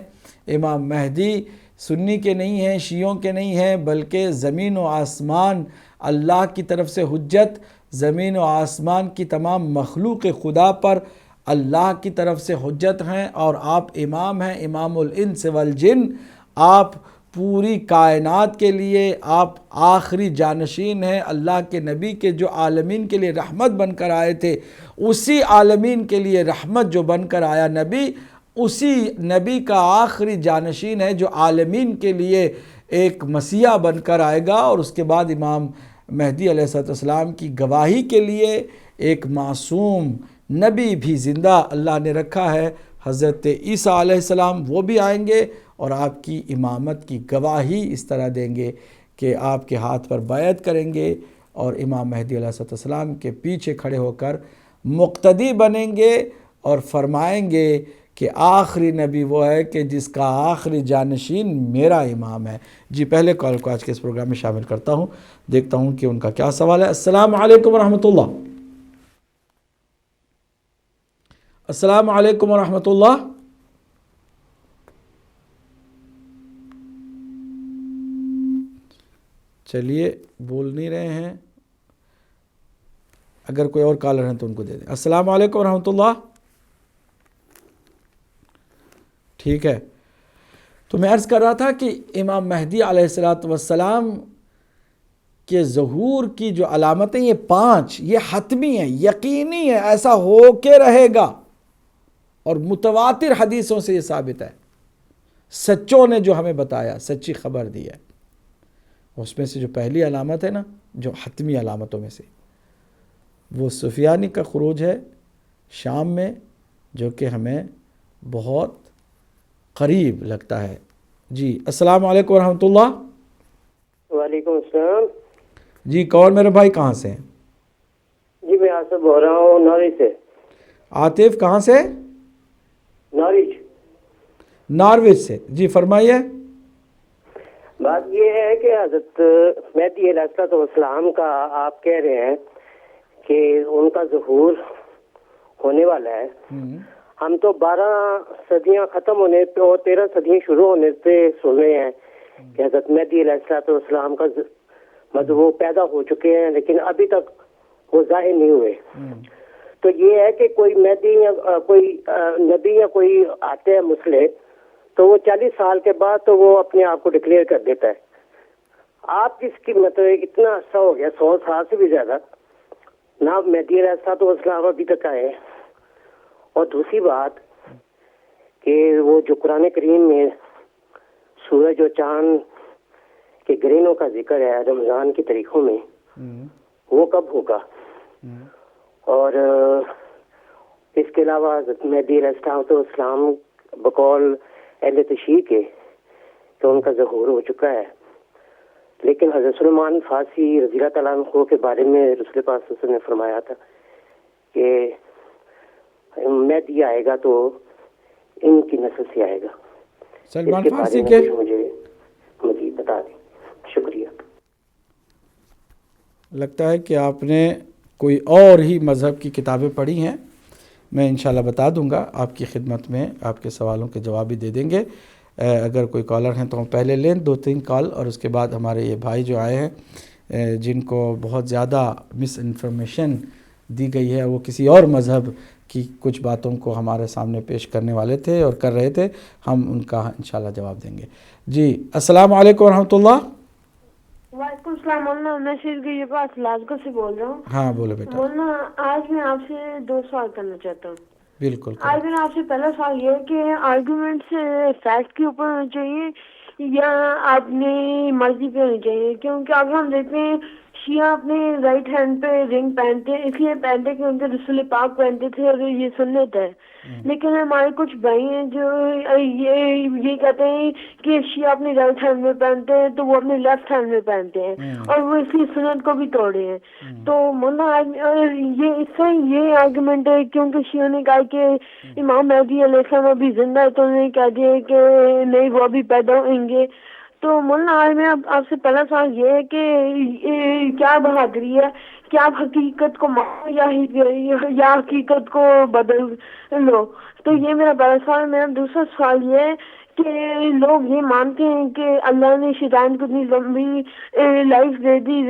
امام مہدی سنی کے نہیں ہیں، شیعوں کے نہیں ہیں، بلکہ زمین و آسمان اللہ کی طرف سے حجت، زمین و آسمان کی تمام مخلوق خدا پر اللہ کی طرف سے حجت ہیں، اور آپ امام ہیں، امام الانس والجن۔ آپ پوری کائنات کے لیے آپ آخری جانشین ہیں۔ اللہ کے نبی کے جو عالمین کے لیے رحمت بن کر آئے تھے، اسی عالمین کے لیے رحمت جو بن کر آیا نبی، اسی نبی کا آخری جانشین ہے جو عالمین کے لیے ایک مسیح بن کر آئے گا، اور اس کے بعد امام مہدی علیہ السلام کی گواہی کے لیے ایک معصوم نبی بھی زندہ اللہ نے رکھا ہے، حضرت عیسیٰ علیہ السلام۔ وہ بھی آئیں گے اور آپ کی امامت کی گواہی اس طرح دیں گے کہ آپ کے ہاتھ پر بیعت کریں گے، اور امام مہدی علیہ السلام کے پیچھے کھڑے ہو کر مقتدی بنیں گے اور فرمائیں گے کہ آخری نبی وہ ہے کہ جس کا آخری جانشین میرا امام ہے۔ جی پہلے کال کو آج کے اس پروگرام میں شامل کرتا ہوں، دیکھتا ہوں کہ ان کا کیا سوال ہے۔ السلام علیکم ورحمۃ اللہ۔ السلام علیکم ورحمۃ اللہ۔ چلیے بول نہیں رہے ہیں، اگر کوئی اور کالر ہیں تو ان کو دے دیں۔ السلام علیکم ورحمۃ اللہ۔ ٹھیک ہے، تو میں عرض کر رہا تھا کہ امام مہدی علیہ السلام کے ظہور کی جو علامتیں یہ 5 یہ حتمی ہیں، یقینی ہے، ایسا ہو کے رہے گا، اور متواتر حدیثوں سے یہ ثابت ہے، سچوں نے جو ہمیں بتایا، سچی خبر دی ہے۔ اس میں سے جو پہلی علامت ہے نا، جو حتمی علامتوں میں سے، وہ سفیانی کا خروج ہے شام میں، جو کہ ہمیں بہت قریب لگتا ہے۔ جی السلام علیکم ورحمۃ اللہ۔ وعلیکم السلام۔ جی کون میرے بھائی، کہاں سے ہیں؟ جی میں آصف بول رہا ہوں نارویج سے۔ عاطف کہاں سے؟ نارویج سے۔ جی فرمائیے۔ بات یہ ہے کہ حضرت مہدی علیہ السلام کا آپ کہہ رہے ہیں کہ ان کا ظہور ہونے والا ہے۔ ہم تو 12 صدیاں ختم ہونے پہ اور 13 صدیاں شروع ہونے پہ سن رہے ہیں کہ حضرت مہدی علیہ السلام کا مطلب وہ پیدا ہو چکے ہیں، لیکن ابھی تک وہ ظاہر نہیں ہوئے۔ تو یہ ہے کہ کوئی مہدی یا کوئی نبی یا کوئی آتے ہیں مسلح، تو وہ 40 سال کے بعد تو وہ اپنے آپ کو ڈکلیئر کر دیتا ہے۔ آپ کس کی مطلب اتنا عرصہ ہو گیا، 100 سال سے بھی زیادہ، نہ مہدی علیہ السلام ابھی تک آئے۔ اور دوسری بات کہ وہ جو قرآن کریم میں سورج اور چاند کے گرہنوں کا ذکر ہے رمضان کے طریقوں میں، وہ کب ہوگا؟ اور اس کے علاوہ حضرت مہدی علیہ السلام بقول اہل تشیع کے تو ان کا ظہور ہو چکا ہے، لیکن حضرت سلیمان فارسی رضی اللہ تعالیٰ عنہ کے بارے میں رسول پاک صلی اللہ علیہ وسلم نے فرمایا تھا کہ مہدی آئے گا تو ان کی نسل سے آئے گا۔ سلمان فارسی کے مجھے مزید بتا دیں، شکریہ۔ لگتا ہے کہ آپ نے کوئی اور ہی مذہب کی کتابیں پڑھی ہیں، میں انشاءاللہ بتا دوں گا، آپ کی خدمت میں آپ کے سوالوں کے جواب بھی دے دیں گے۔ اگر کوئی کالر ہیں تو ہم پہلے لیں 2-3 کال، اور اس کے بعد ہمارے یہ بھائی جو آئے ہیں جن کو بہت زیادہ مس انفارمیشن دی گئی ہے، وہ کسی اور مذہب کی کچھ باتوں کو ہمارے سامنے پیش کرنے والے تھے اور کر رہے تھے، ہم ان کا انشاءاللہ جواب دیں گے۔ جی السلام علیکم ورحمۃ اللہ۔ وعلیکم السلام مولانا، میں شیر کے پاس لازکو سے بول رہا ہوں۔ ہاں بولو بیٹا۔ مولانا آج میں آپ سے 2 سوال کرنا چاہتا ہوں۔ بالکل آج میرا آپ سے پہلا سوال یہ ہے کہ آرگومنٹس فیکٹ کے اوپر ہونے چاہیے یا اپنی مرضی پہ ہونی چاہیے؟ کیونکہ اگر ہم دیکھتے ہیں شیعہ اپنے رائٹ ہینڈ پہ رنگ پہنتے ہیں، اس لیے پہنتے کہ ان کے رسول پاک پہنتے تھے اور یہ سنت ہے، لیکن ہمارے کچھ بھائی ہیں جو یہ کہتے ہیں کہ شیعہ اپنے رائٹ ہینڈ میں پہنتے ہیں تو وہ اپنے لیفٹ ہینڈ میں پہنتے ہیں، اور وہ اسی سنت کو بھی توڑے ہیں۔ تو مولانا یہ اس سے یہ آرگومنٹ ہے، کیونکہ شیعہ نے کہا کہ امام مہدی علیہ السلام ابھی زندہ ہے، تو انہوں نے کہہ دیا کہ نہیں وہ ابھی پیدا ہوئیں گے۔ تو مولانا آج میں آپ سے پہلا سوال یہ ہے کہ کیا بہادری ہے کہ آپ حقیقت کو مانو یا حقیقت کو بدل لو؟ تو یہ میرا پہلا سوال ہے۔ میرا دوسرا سوال یہ ہے کہ لوگ یہ مانتے ہیں کہ اللہ نے شیطان کو اتنی لمبی لائف دے دی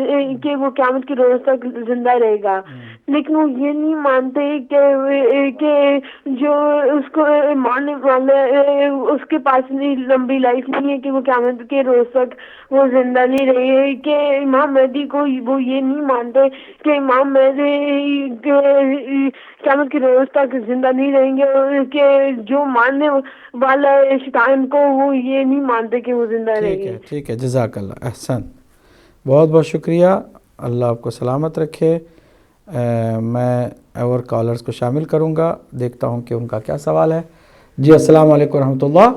کہ وہ قیامت کے روز تک زندہ رہے گا، لیکن وہ یہ نہیں مانتے کہ جو اس کو ماننے والا اس کے پاس اتنی لمبی لائف نہیں ہے کہ وہ قیامت کے روز تک وہ زندہ نہیں رہے، کہ امام مہدی کو وہ یہ نہیں مانتے کہ امام مہدی قیامت کے روز تک زندہ نہیں رہیں گے، اور کہ جو ماننے والا ہے شیطان کو وہ یہ نہیں مانتے کہ وہ زندہ رہیں گے۔ ٹھیک ہے، جزاک اللہ، احسن، بہت بہت شکریہ، اللہ آپ کو سلامت رکھے۔ میں اور کالرز کو شامل کروں گا، دیکھتا ہوں کہ ان کا کیا سوال ہے۔ جی السلام علیکم ورحمۃ اللہ۔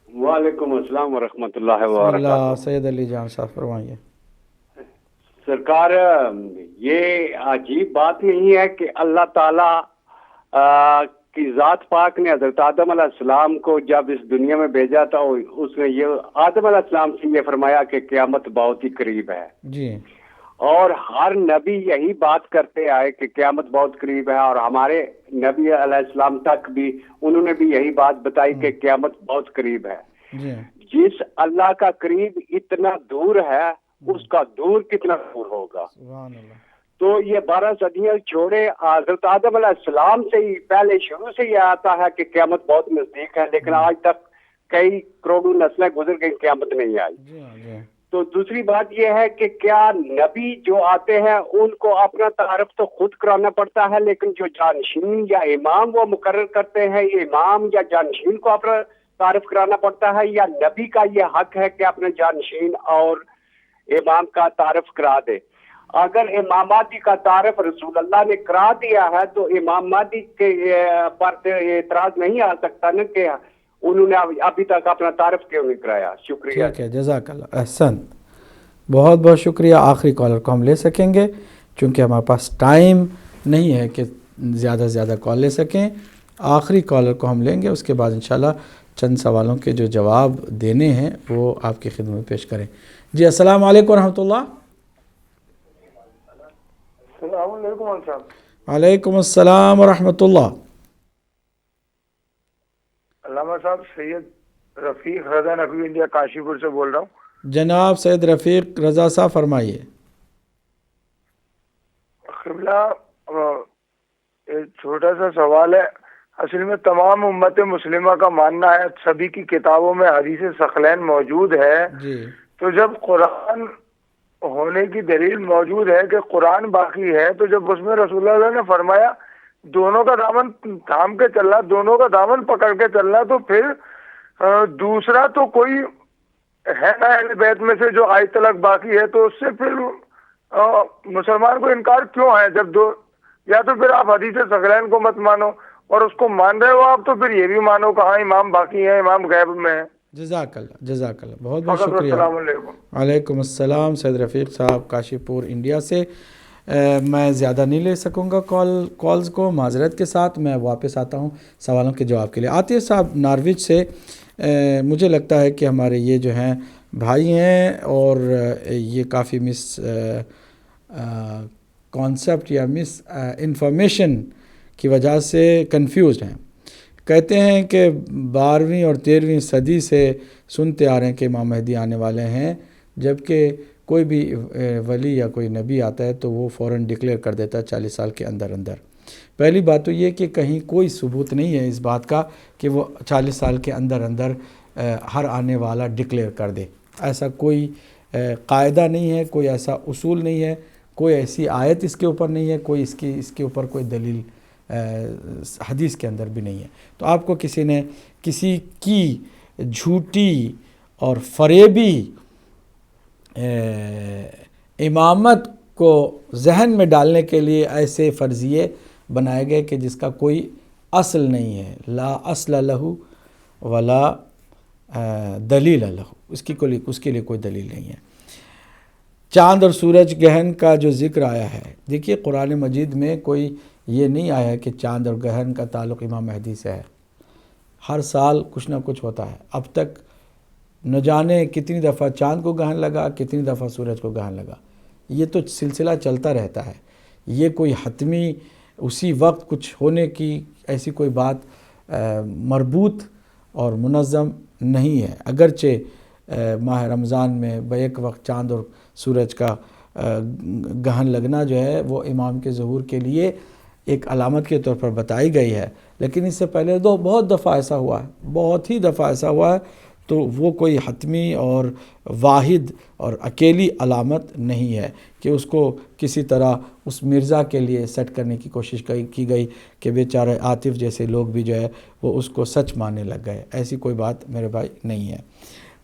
وعلیکم السلام ورحمۃ اللہ بسم وبرکاتہ۔ اللہ، سید علی جان صاحب فرمائیے۔ سرکار، یہ عجیب بات نہیں ہے کہ اللہ تعالیٰ کہ ذات پاک نے حضرت آدم علیہ السلام کو جب اس دنیا میں بھیجا تھا اس نے یہ آدم علیہ السلام سے یہ فرمایا کہ قیامت بہت ہی قریب ہے جی، اور ہر نبی یہی بات کرتے آئے کہ قیامت بہت قریب ہے، اور ہمارے نبی علیہ السلام تک بھی انہوں نے بھی یہی بات بتائی کہ قیامت بہت قریب ہے۔ جی، جس اللہ کا قریب اتنا دور ہے اس کا دور کتنا دور ہوگا؟ سبحان اللہ۔ تو یہ 12 صدیاں چھوڑے حضرت آدم علیہ السلام سے ہی پہلے شروع سے یہ آتا ہے کہ قیامت بہت نزدیک ہے، لیکن آج تک کئی کروڑوں نسلیں گزر گئی، قیامت نہیں آئی۔ جی ہاں، جی، تو دوسری بات یہ ہے کہ کیا نبی جو آتے ہیں ان کو اپنا تعارف تو خود کرانا پڑتا ہے، لیکن جو جانشین یا امام وہ مقرر کرتے ہیں، یہ امام یا جانشین کو اپنا تعارف کرانا پڑتا ہے، یا نبی کا یہ حق ہے کہ اپنے جانشین اور امام کا تعارف کرا دے؟ اگر امام مہدی کا تعارف رسول اللہ نے کرا دیا ہے تو امام مہدی کے پر اعتراض نہیں آ سکتا نا کہ انہوں نے ابھی تک اپنا تعارف کیوں نہیں کرایا؟ شکریہ۔ ٹھیک ہے، جزاک اللہ، احسن، بہت بہت شکریہ۔ آخری کالر کو ہم لے سکیں گے چونکہ ہمارے پاس ٹائم نہیں ہے کہ زیادہ سے زیادہ کال لے سکیں۔ آخری کالر کو ہم لیں گے، اس کے بعد انشاءاللہ چند سوالوں کے جو جواب دینے ہیں وہ آپ کی خدمت میں پیش کریں۔ جی، السلام علیکم ورحمۃ اللہ۔ السلام علیکم صاحب۔ وعلیکم السلام ورحمۃ اللہ۔ علامہ صاحب، سید رفیق رضا نقوی انڈیا کاشی پور سے بول رہا ہوں۔ جناب سید رفیق رضا صاحب فرمائیے۔ قبلہ، ایک چھوٹا سا سوال ہے۔ اصل میں تمام امت مسلمہ کا ماننا ہے، سبھی کی کتابوں میں حدیث ثقلین موجود ہے، جی، تو جب قرآن ہونے کی دلیل موجود ہے کہ قرآن باقی ہے، تو جب اس میں رسول اللہ نے فرمایا دونوں کا دامن تھام کے چل رہا، دونوں کا دامن پکڑ کے چل رہا، تو پھر دوسرا تو کوئی ہے نا اہل بیت میں سے جو آج تلک باقی ہے، تو اس سے پھر مسلمان کو انکار کیوں ہے؟ جب دو، یا تو پھر آپ حدیث ثقلین کو مت مانو اور اس کو مان رہے ہو آپ، تو پھر یہ بھی مانو کہ ہاں امام باقی ہیں، امام غیب میں ہے۔ جزاک اللہ، جزاک اللہ، بہت بہت فقط شکریہ۔ السلام علیکم۔ وعلیکم السلام سید رفیق صاحب کاشی پور انڈیا سے۔ میں زیادہ نہیں لے سکوں گا کالز کو، معذرت کے ساتھ میں واپس آتا ہوں سوالوں کے جواب کے لیے۔ عاطف صاحب ناروچ سے، مجھے لگتا ہے کہ ہمارے یہ جو ہیں بھائی ہیں اور یہ کافی مس کانسیپٹ یا مس انفارمیشن کی وجہ سے کنفیوزڈ ہیں۔ کہتے ہیں کہ 12ویں اور 13ویں صدی سے سنتے آ رہے ہیں کہ امام مہدی آنے والے ہیں، جبکہ کوئی بھی ولی یا کوئی نبی آتا ہے تو وہ فوراً ڈکلیئر کر دیتا ہے 40 سال کے اندر اندر۔ پہلی بات تو یہ کہ کہیں کوئی ثبوت نہیں ہے اس بات کا کہ وہ 40 سال کے اندر اندر ہر آنے والا ڈکلیئر کر دے۔ ایسا کوئی قاعدہ نہیں ہے، کوئی ایسا اصول نہیں ہے، کوئی ایسی آیت اس کے اوپر نہیں ہے، کوئی اس کے اوپر کوئی دلیل حدیث کے اندر بھی نہیں ہے۔ تو آپ کو کسی نے کسی کی جھوٹی اور فریبی امامت کو ذہن میں ڈالنے کے لیے ایسے فرضیے بنائے گئے کہ جس کا کوئی اصل نہیں ہے، لا اصل لہ ولا دلیل لہ، اس کے لیے کوئی دلیل نہیں ہے۔ چاند اور سورج گرہن کا جو ذکر آیا ہے، دیکھیے قرآن مجید میں کوئی یہ نہیں آیا ہے کہ چاند اور گرہن کا تعلق امام مہدی سے ہے۔ ہر سال کچھ نہ کچھ ہوتا ہے۔ اب تک نہ جانے کتنی دفعہ چاند کو گرہن لگا، کتنی دفعہ سورج کو گرہن لگا، یہ تو سلسلہ چلتا رہتا ہے۔ یہ کوئی حتمی اسی وقت کچھ ہونے کی ایسی کوئی بات مربوط اور منظم نہیں ہے۔ اگرچہ ماہ رمضان میں بیک وقت چاند اور سورج کا گرہن لگنا جو ہے وہ امام کے ظہور کے لیے ایک علامت کے طور پر بتائی گئی ہے، لیکن اس سے پہلے بہت دفعہ ایسا ہوا ہے، بہت ہی دفعہ ایسا ہوا ہے، تو وہ کوئی حتمی اور واحد اور اکیلی علامت نہیں ہے کہ اس کو کسی طرح اس مرزا کے لیے سیٹ کرنے کی کوشش کی گئی کہ بیچارہ عاطف جیسے لوگ بھی جو ہے وہ اس کو سچ ماننے لگ گئے۔ ایسی کوئی بات میرے بھائی نہیں ہے۔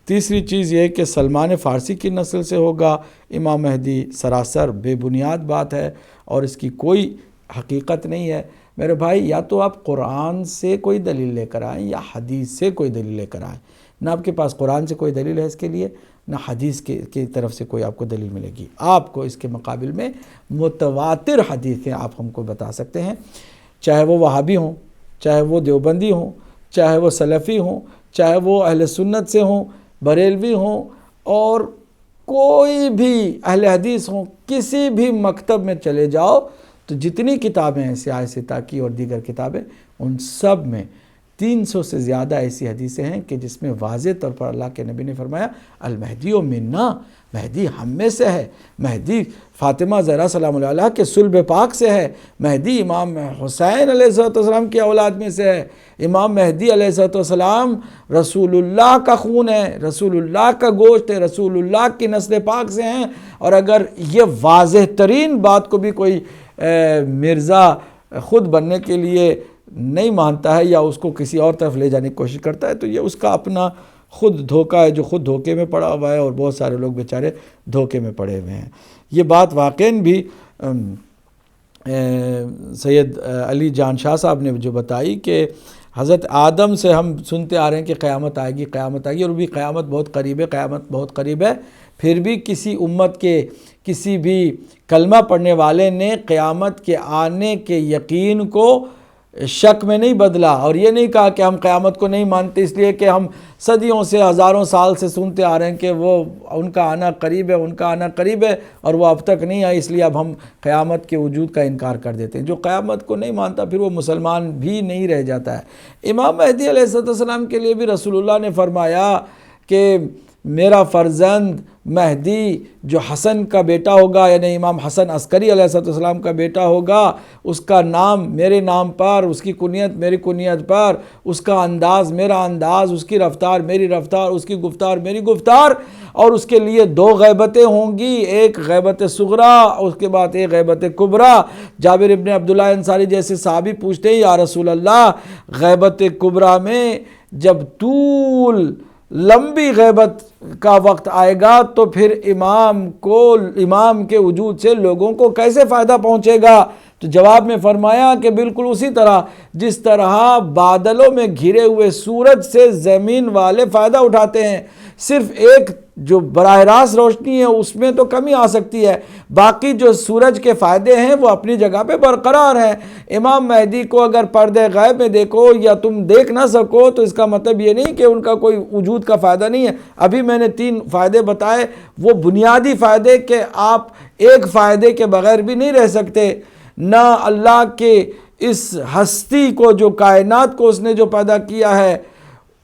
تیسری چیز یہ کہ سلمان فارسی کی نسل سے ہوگا امام مہدی، سراسر بے بنیاد بات ہے اور اس کی کوئی حقیقت نہیں ہے میرے بھائی۔ یا تو آپ قرآن سے کوئی دلیل لے کر آئیں یا حدیث سے کوئی دلیل لے کر آئیں۔ نہ آپ کے پاس قرآن سے کوئی دلیل ہے اس کے لیے، نہ حدیث کی طرف سے کوئی آپ کو دلیل ملے گی۔ آپ کو اس کے مقابل میں متواتر حدیثیں آپ ہم کو بتا سکتے ہیں، چاہے وہ وہابی ہوں، چاہے وہ دیوبندی ہوں، چاہے وہ سلفی ہوں، چاہے وہ اہل سنت سے ہوں، بریلوی ہوں، اور کوئی بھی اہل حدیث ہوں، کسی بھی مکتب میں چلے جاؤ تو جتنی کتابیں ہیں سیاہ ستہ کی اور دیگر کتابیں، ان سب میں 300 سے زیادہ ایسی حدیثیں ہیں کہ جس میں واضح طور پر اللہ کے نبی نے فرمایا المہدی و منا، مہدی ہم میں سے ہے، مہدی فاطمہ زہرا سلام اللہ علیہا کے صلب پاک سے ہے، مہدی امام حسین علیہ السلام کی اولاد میں سے ہے، امام مہدی علیہ السلام رسول اللہ کا خون ہے، رسول اللہ کا گوشت ہے، رسول اللہ کی نسل پاک سے ہیں۔ اور اگر یہ واضح ترین بات کو بھی کوئی مرزا خود بننے کے لیے نہیں مانتا ہے یا اس کو کسی اور طرف لے جانے کی کوشش کرتا ہے تو یہ اس کا اپنا خود دھوکہ ہے، جو خود دھوکے میں پڑا ہوا ہے، اور بہت سارے لوگ بیچارے دھوکے میں پڑے ہوئے ہیں۔ یہ بات واقعاً بھی سید علی جان شاہ صاحب نے جو بتائی کہ حضرت آدم سے ہم سنتے آ رہے ہیں کہ قیامت آئے گی، قیامت آئے گی، اور بھی قیامت بہت قریب ہے، قیامت بہت قریب ہے، پھر بھی کسی امت کے کسی بھی کلمہ پڑھنے والے نے قیامت کے آنے کے یقین کو شک میں نہیں بدلا، اور یہ نہیں کہا کہ ہم قیامت کو نہیں مانتے اس لیے کہ ہم صدیوں سے ہزاروں سال سے سنتے آ رہے ہیں کہ وہ ان کا آنا قریب ہے، ان کا آنا قریب ہے، اور وہ اب تک نہیں آئی، اس لیے اب ہم قیامت کے وجود کا انکار کر دیتے ہیں۔ جو قیامت کو نہیں مانتا پھر وہ مسلمان بھی نہیں رہ جاتا ہے۔ امام مہدی علیہ السلام کے لیے بھی رسول اللہ نے فرمایا کہ میرا فرزند مہدی جو حسن کا بیٹا ہوگا، یعنی امام حسن عسکری علیہ السلام کا بیٹا ہوگا، اس کا نام میرے نام پر، اس کی کنیت میری کنیت پر، اس کا انداز میرا انداز، اس کی رفتار میری رفتار، اس کی گفتار میری گفتار، اور اس کے لیے 2 غیبتیں ہوں گی، ایک غیبت صغرا، اس کے بعد ایک غیبت کبرا۔ جابر ابن عبداللہ انصاری جیسے صحابی پوچھتے ہیں یا رسول اللہ غیبت کبرا میں جب طول لمبی غیبت کا وقت آئے گا تو پھر امام کے وجود سے لوگوں کو کیسے فائدہ پہنچے گا؟ تو جواب میں فرمایا کہ بالکل اسی طرح جس طرح بادلوں میں گھرے ہوئے سورج سے زمین والے فائدہ اٹھاتے ہیں، صرف ایک جو براہ راست روشنی ہے اس میں تو کمی آ سکتی ہے، باقی جو سورج کے فائدے ہیں وہ اپنی جگہ پہ برقرار ہیں۔ امام مہدی کو اگر پردے غیب میں دیکھو یا تم دیکھ نہ سکو تو اس کا مطلب یہ نہیں کہ ان کا کوئی وجود کا فائدہ نہیں ہے۔ ابھی میں نے 3 فائدے بتائے، وہ بنیادی فائدے کہ آپ ایک فائدے کے بغیر بھی نہیں رہ سکتے، نہ اللہ کے اس ہستی کو جو کائنات کو اس نے جو پیدا کیا ہے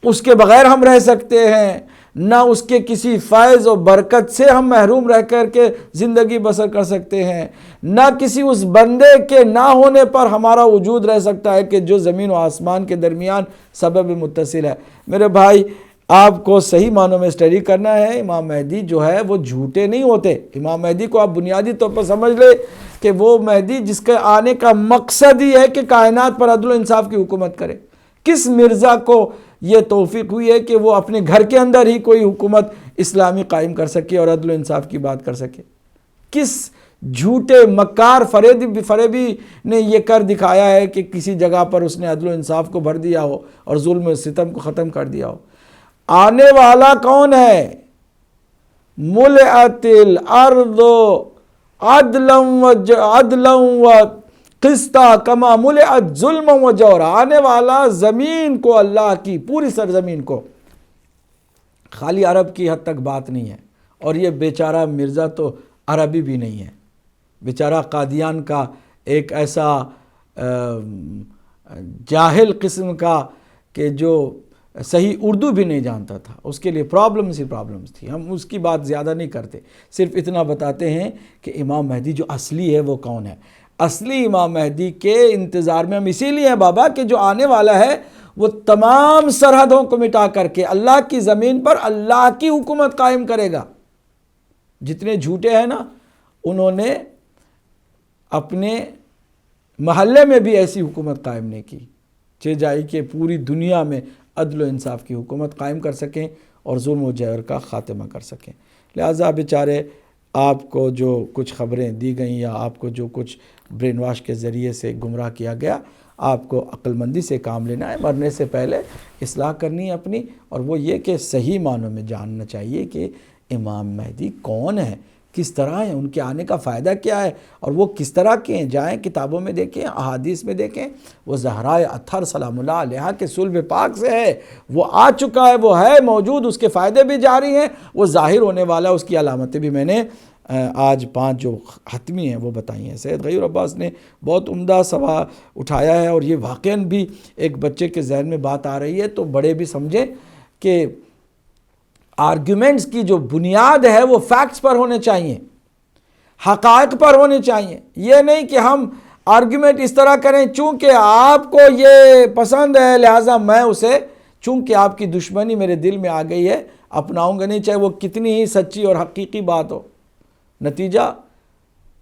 اس کے بغیر ہم رہ سکتے ہیں، نہ اس کے کسی فیض و برکت سے ہم محروم رہ کر کے زندگی بسر کر سکتے ہیں، نہ کسی اس بندے کے نہ ہونے پر ہمارا وجود رہ سکتا ہے کہ جو زمین و آسمان کے درمیان سبب متصل ہے۔ میرے بھائی آپ کو صحیح معنوں میں اسٹڈی کرنا ہے، امام مہدی جو ہے وہ جھوٹے نہیں ہوتے۔ امام مہدی کو آپ بنیادی طور پر سمجھ لے کہ وہ مہدی جس کے آنے کا مقصد ہی ہے کہ کائنات پر عدل و انصاف کی حکومت کرے۔ کس مرزا کو یہ توفیق ہوئی ہے کہ وہ اپنے گھر کے اندر ہی کوئی حکومت اسلامی قائم کر سکے اور عدل و انصاف کی بات کر سکے؟ کس جھوٹے مکار فریبی نے یہ کر دکھایا ہے کہ کسی جگہ پر اس نے عدل و انصاف کو بھر دیا ہو اور ظلم و ستم کو ختم کر دیا ہو؟ آنے والا کون ہے؟ ملئت الارض عدلا و قسطا کما ملئت ظلم و جورا۔ آنے والا زمین کو، اللہ کی پوری سرزمین کو، خالی عرب کی حد تک بات نہیں ہے، اور یہ بیچارہ مرزا تو عربی بھی نہیں ہے، بیچارہ قادیان کا ایک ایسا جاہل قسم کا کہ جو صحیح اردو بھی نہیں جانتا تھا، اس کے لیے پرابلمز تھی۔ ہم اس کی بات زیادہ نہیں کرتے، صرف اتنا بتاتے ہیں کہ امام مہدی جو اصلی ہے وہ کون ہے۔ اصلی امام مہدی کے انتظار میں ہم اسی لیے ہیں بابا کہ جو آنے والا ہے وہ تمام سرحدوں کو مٹا کر کے اللہ کی زمین پر اللہ کی حکومت قائم کرے گا۔ جتنے جھوٹے ہیں نا انہوں نے اپنے محلے میں بھی ایسی حکومت قائم نہیں کی، چاہے کہ پوری دنیا میں عدل و انصاف کی حکومت قائم کر سکیں اور ظلم و جور کا خاتمہ کر سکیں۔ لہٰذا بیچارے آپ کو جو کچھ خبریں دی گئیں یا آپ کو جو کچھ برین واش کے ذریعے سے گمراہ کیا گیا، آپ کو عقل مندی سے کام لینا ہے، مرنے سے پہلے اصلاح کرنی ہے اپنی، اور وہ یہ کہ صحیح معنوں میں جاننا چاہیے کہ امام مہدی کون ہے، کس طرح ہیں، ان کے آنے کا فائدہ کیا ہے، اور وہ کس طرح کے ہیں. جائیں کتابوں میں دیکھیں، احادیث میں دیکھیں. وہ زہرائے اطہر سلام اللہ علیہا کے صلب پاک سے ہے، وہ آ چکا ہے، وہ ہے موجود، اس کے فائدے بھی جاری ہیں، وہ ظاہر ہونے والا. اس کی علامتیں بھی میں نے آج 5 جو حتمی ہیں وہ بتائی ہیں. سید غیور عباس نے بہت عمدہ سوال اٹھایا ہے، اور یہ واقعاً بھی ایک بچے کے ذہن میں بات آ رہی ہے تو بڑے بھی سمجھیں کہ آرگیومنٹس کی جو بنیاد ہے وہ فیکٹس پر ہونے چاہیے، حقائق پر ہونے چاہیے. یہ نہیں کہ ہم آرگیومنٹ اس طرح کریں چونکہ آپ کو یہ پسند ہے لہٰذا میں اسے، چونکہ آپ کی دشمنی میرے دل میں آ گئی ہے، اپناؤں گا نہیں، چاہے وہ کتنی ہی سچی اور حقیقی بات ہو. نتیجہ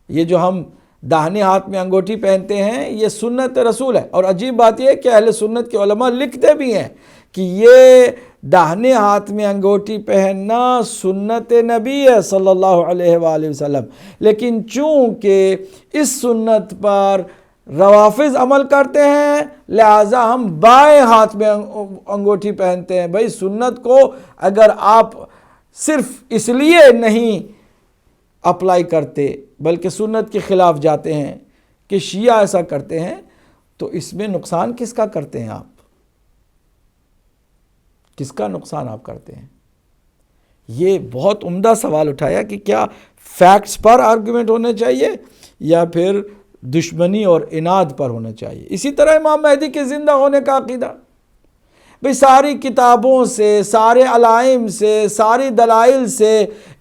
یہ جو ہم داہنے ہاتھ میں انگوٹھی پہنتے ہیں یہ سنت رسول ہے. اور عجیب بات یہ ہے کہ اہل سنت کے علماء لکھتے بھی ہیں کہ یہ داہنے ہاتھ میں انگوٹھی پہننا سنت نبی ہے صلی اللہ علیہ وآلہ وسلم، لیکن چونکہ اس سنت پر روافض عمل کرتے ہیں لہٰذا ہم بائیں ہاتھ میں انگوٹھی پہنتے ہیں. بھئی سنت کو اگر آپ صرف اس لیے نہیں اپلائی کرتے بلکہ سنت کے خلاف جاتے ہیں کہ شیعہ ایسا کرتے ہیں تو اس میں نقصان کس کا کرتے ہیں آپ؟ کس کا نقصان آپ کرتے ہیں؟ یہ بہت عمدہ سوال اٹھایا کہ کیا فیکٹس پر آرگومنٹ ہونے چاہیے یا پھر دشمنی اور اناد پر ہونا چاہیے. اسی طرح امام مہدی کے زندہ ہونے کا عقیدہ، بھئی ساری کتابوں سے، سارے علائم سے، ساری دلائل سے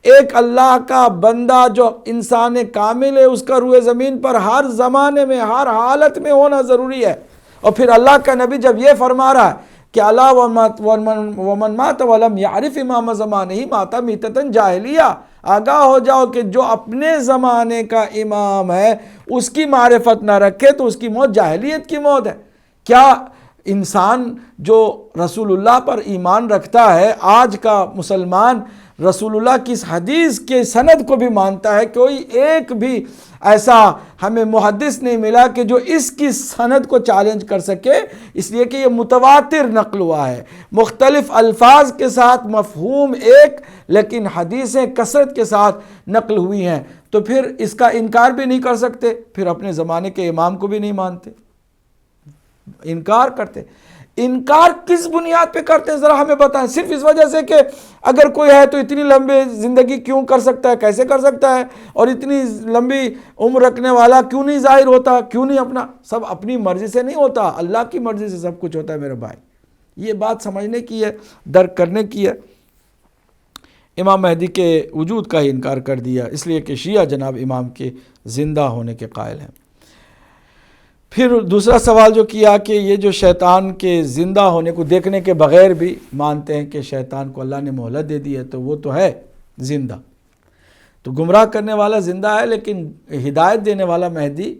ایک اللہ کا بندہ جو انسان کامل ہے اس کا روئے زمین پر ہر زمانے میں ہر حالت میں ہونا ضروری ہے. اور پھر اللہ کا نبی جب یہ فرما رہا ہے کہ اللہ ومن مات ولم یعرف امام زمانہ مات میتۃ جاہلیہ، آگاہ ہو جاؤ کہ جو اپنے زمانے کا امام ہے اس کی معرفت نہ رکھے تو اس کی موت جاہلیت کی موت ہے. کیا انسان جو رسول اللہ پر ایمان رکھتا ہے، آج کا مسلمان رسول اللہ کی اس حدیث کے سند کو بھی مانتا ہے، کوئی ایک بھی ایسا ہمیں محدث نہیں ملا کہ جو اس کی سند کو چیلنج کر سکے، اس لیے کہ یہ متواتر نقل ہوا ہے، مختلف الفاظ کے ساتھ، مفہوم ایک لیکن حدیثیں کثرت کے ساتھ نقل ہوئی ہیں. تو پھر اس کا انکار بھی نہیں کر سکتے، پھر اپنے زمانے کے امام کو بھی نہیں مانتے، انکار کرتے. انکار کس بنیاد پہ کرتے ہیں ذرا ہمیں بتائیں؟ صرف اس وجہ سے کہ اگر کوئی ہے تو اتنی لمبی زندگی کیوں کر سکتا ہے، کیسے کر سکتا ہے، اور اتنی لمبی عمر رکھنے والا کیوں نہیں ظاہر ہوتا، کیوں نہیں اپنا، سب اپنی مرضی سے نہیں ہوتا، اللہ کی مرضی سے سب کچھ ہوتا ہے میرے بھائی. یہ بات سمجھنے کی ہے، درک کرنے کی ہے. امام مہدی کے وجود کا ہی انکار کر دیا اس لیے کہ شیعہ جناب امام کے زندہ ہونے کے قائل ہیں. پھر دوسرا سوال جو کیا کہ یہ جو شیطان کے زندہ ہونے کو دیکھنے کے بغیر بھی مانتے ہیں کہ شیطان کو اللہ نے مہلت دے دی ہے تو وہ تو ہے زندہ، تو گمراہ کرنے والا زندہ ہے لیکن ہدایت دینے والا مہدی